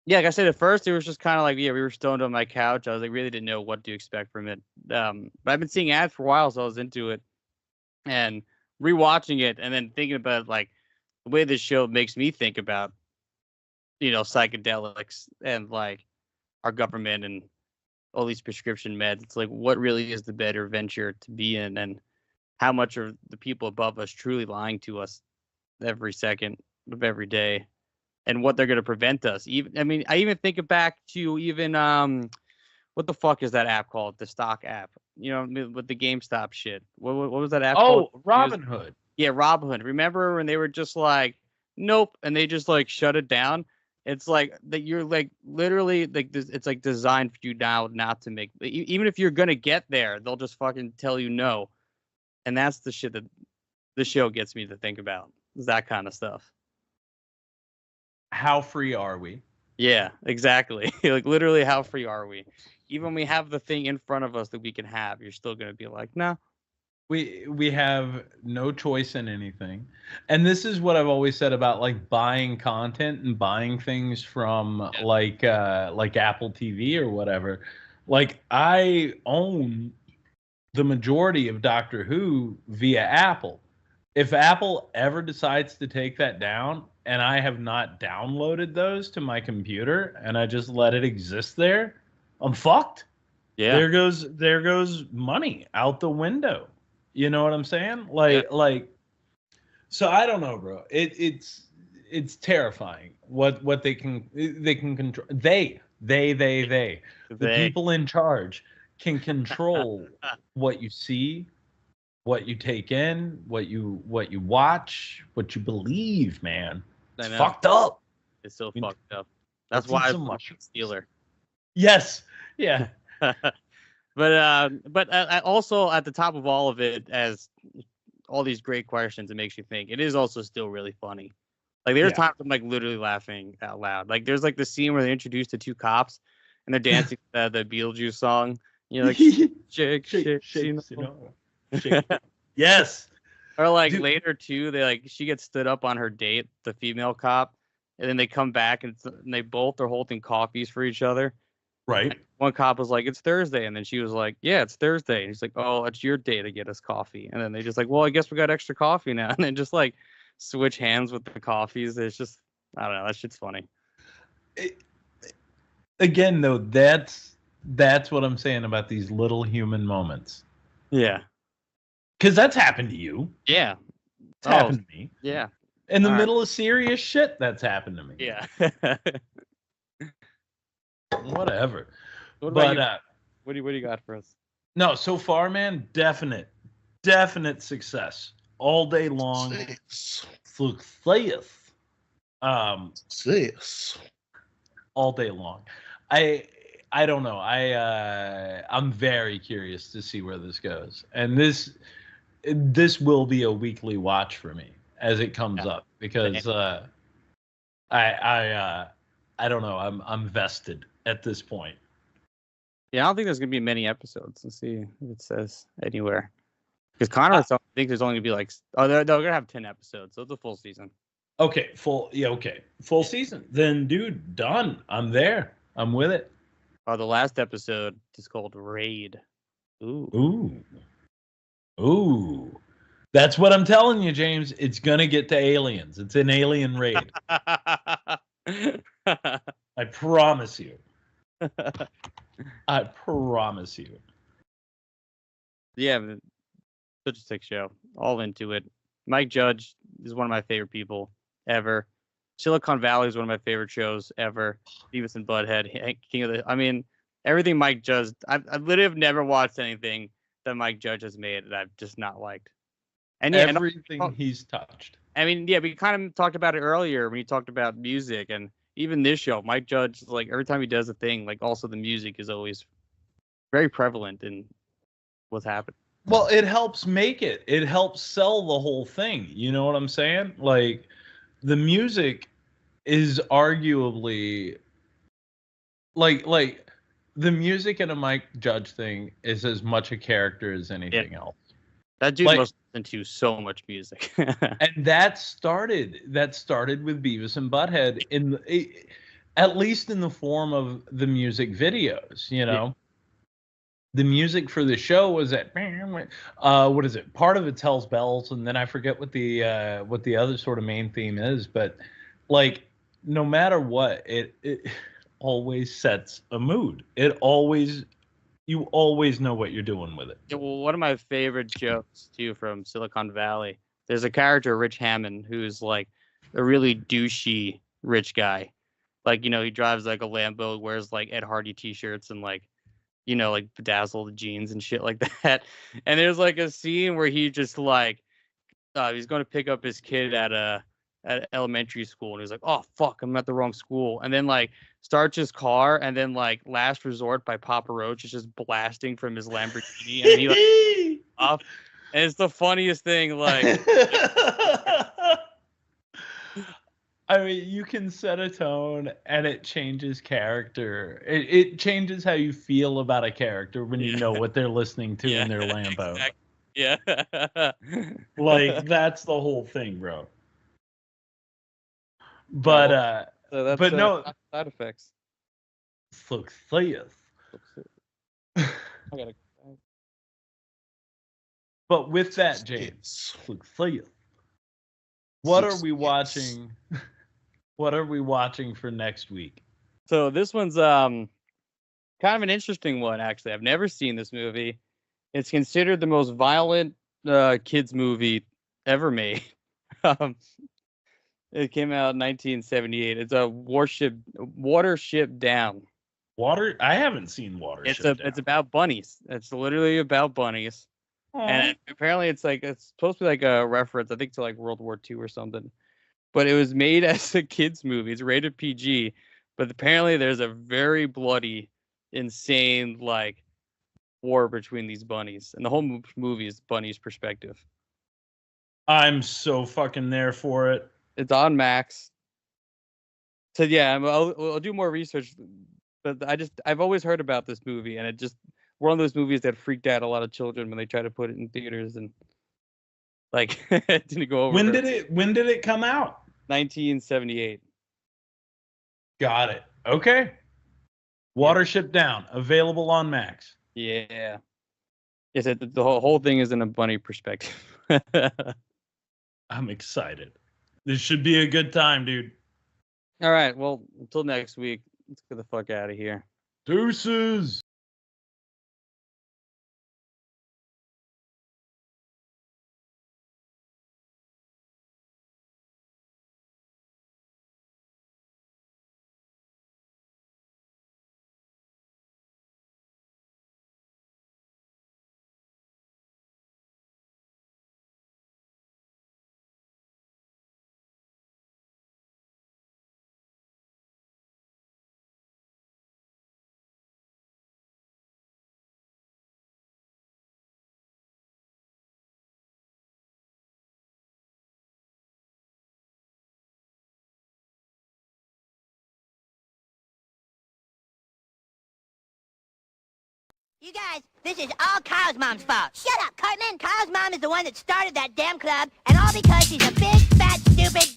Yeah, like I said, at first it was just kind of like, we were stoned on my couch. I was like, really didn't know what to expect from it. But I've been seeing ads for a while, so I was into it, and rewatching it, and then thinking about like the way this show makes me think about, psychedelics and like our government and all these prescription meds. It's like, what really is the better venture to be in, and how much are the people above us truly lying to us every second of every day, and what they're going to prevent us. I even think back to even what the fuck is that app called? The stock app, with the GameStop shit. What was that app called? Oh, Robinhood. Yeah, Robinhood. Remember when they were just like, nope, and they just like shut it down? It's like that you're like literally like this, it's like designed for you now not to make. Even if you're gonna get there, they'll just fucking tell you no, and that's the shit that the show gets me to think about. Is that kind of stuff. How free are we? Yeah, exactly. Like literally, how free are we? Even when we have the thing in front of us that we can have, you're still gonna be like, no. We have no choice in anything. And this is what I've always said about like buying content and buying things from like Apple TV or whatever. Like I own the majority of Doctor Who via Apple. If Apple ever decides to take that down and I have not downloaded those to my computer and I just let it exist there, I'm fucked. Yeah. There goes money out the window. You know what I'm saying? Like, so I don't know, bro. It's terrifying what they can control. The people in charge can control what you see, what you take in, what you watch, what you believe, man. It's fucked up. It's so fucked up. That's why I'm a Steeler. Yes. Yeah. But also at the top of all of it, as all these great questions, it makes you think. It is also still really funny. Like there's times I'm like literally laughing out loud. Like there's like the scene where they introduce the 2 cops and they're dancing the Beetlejuice song. Like shake. Yes. Or like later too, she gets stood up on her date, the female cop, and then they come back and they both are holding coffees for each other. Right. One cop was like, it's Thursday. And then she was like, yeah, it's Thursday. And he's like, oh, it's your day to get us coffee. And then they just like, well, I guess we got extra coffee now. And then just like switch hands with the coffees. It's just, I don't know. That shit's funny. Again, though, that's what I'm saying about these little human moments. Yeah. Because that's happened to you. Yeah. It's happened to me. Yeah. In the middle of serious shit, that's happened to me. Yeah. Whatever. What do you got for us? No, so far, man, definite success all day long. Success. All day long. I don't know. I'm very curious to see where this goes. And this this will be a weekly watch for me as it comes up because I don't know. I'm vested at this point. Yeah, I don't think there's gonna be many episodes. Let's see if it says anywhere. Because Connor, I think there's only gonna be like, they're gonna have 10 episodes, so it's a full season. Okay, full season. Then, dude, done. I'm there. I'm with it. Oh, the last episode is called Raid. Ooh. That's what I'm telling you, James. It's gonna get to aliens. It's an alien raid. I promise you. I promise you. Yeah, such a sick show. All into it. Mike Judge is one of my favorite people ever. Silicon Valley is one of my favorite shows ever. Beavis and Butthead, King of the. I mean, everything Mike Judge. I literally have never watched anything that Mike Judge has made that I've just not liked. And yeah, everything he's touched. I mean, yeah, we kind of talked about it earlier when he talked about music, and even this show, Mike Judge, like every time he does a thing, like also the music is always very prevalent in what's happening. Well, it helps make it. It helps sell the whole thing. You know what I'm saying? Like, the music is arguably like the music in a Mike Judge thing is as much a character as anything else. That dude must listen to so much music. And that started with Beavis and Butthead at least in the form of the music videos, you know. The music for the show was at what is it? Part of it Tells Bells, and then I forget what the other sort of main theme is, but like no matter what, it always sets a mood. You always know what you're doing with it. Yeah, well, one of my favorite jokes too from Silicon Valley. There's a character, Rich Hammond, who's like a really douchey rich guy. Like, you know, he drives like a Lambo, wears like Ed Hardy t-shirts and like, you know, like bedazzled jeans and shit like that. And there's like a scene where he just like he's going to pick up his kid at elementary school, and he's like, oh fuck, I'm at the wrong school, and then like starts his car, and then like Last Resort by Papa Roach is just blasting from his Lamborghini, and he like up, and it's the funniest thing. Like, I mean, you can set a tone, and it changes character. It changes how you feel about a character when you know what they're listening to in their Lambo. Exactly. Yeah, like that's the whole thing, bro. But so that's, but no side effects. Success. I gotta. But with that, James, success. What are we watching? What are we watching for next week? So this one's kind of an interesting one, actually. I've never seen this movie. It's considered the most violent kids movie ever made. It came out in 1978. It's a Watership Down. I haven't seen Watership Down. It's about bunnies. It's literally about bunnies. Aww. And apparently it's supposed to be like a reference, I think, to like World War II or something. But it was made as a kids movie. It's rated PG, but apparently there's a very bloody, insane like war between these bunnies, and the whole movie is bunny's perspective. I'm so fucking there for it. It's on Max. So yeah, I'll do more research, but I've always heard about this movie, and it just one of those movies that freaked out a lot of children when they tried to put it in theaters, and like it didn't go over. When did it come out? 1978. Got it. Okay. Watership Down, available on Max. Yeah. Yes, the whole thing is in a bunny perspective. I'm excited. This should be a good time, dude. All right. Well, until next week, let's get the fuck out of here. Deuces. You guys, this is all Kyle's mom's fault. Shut up, Cartman. Kyle's mom is the one that started that damn club, and all because she's a big, fat, stupid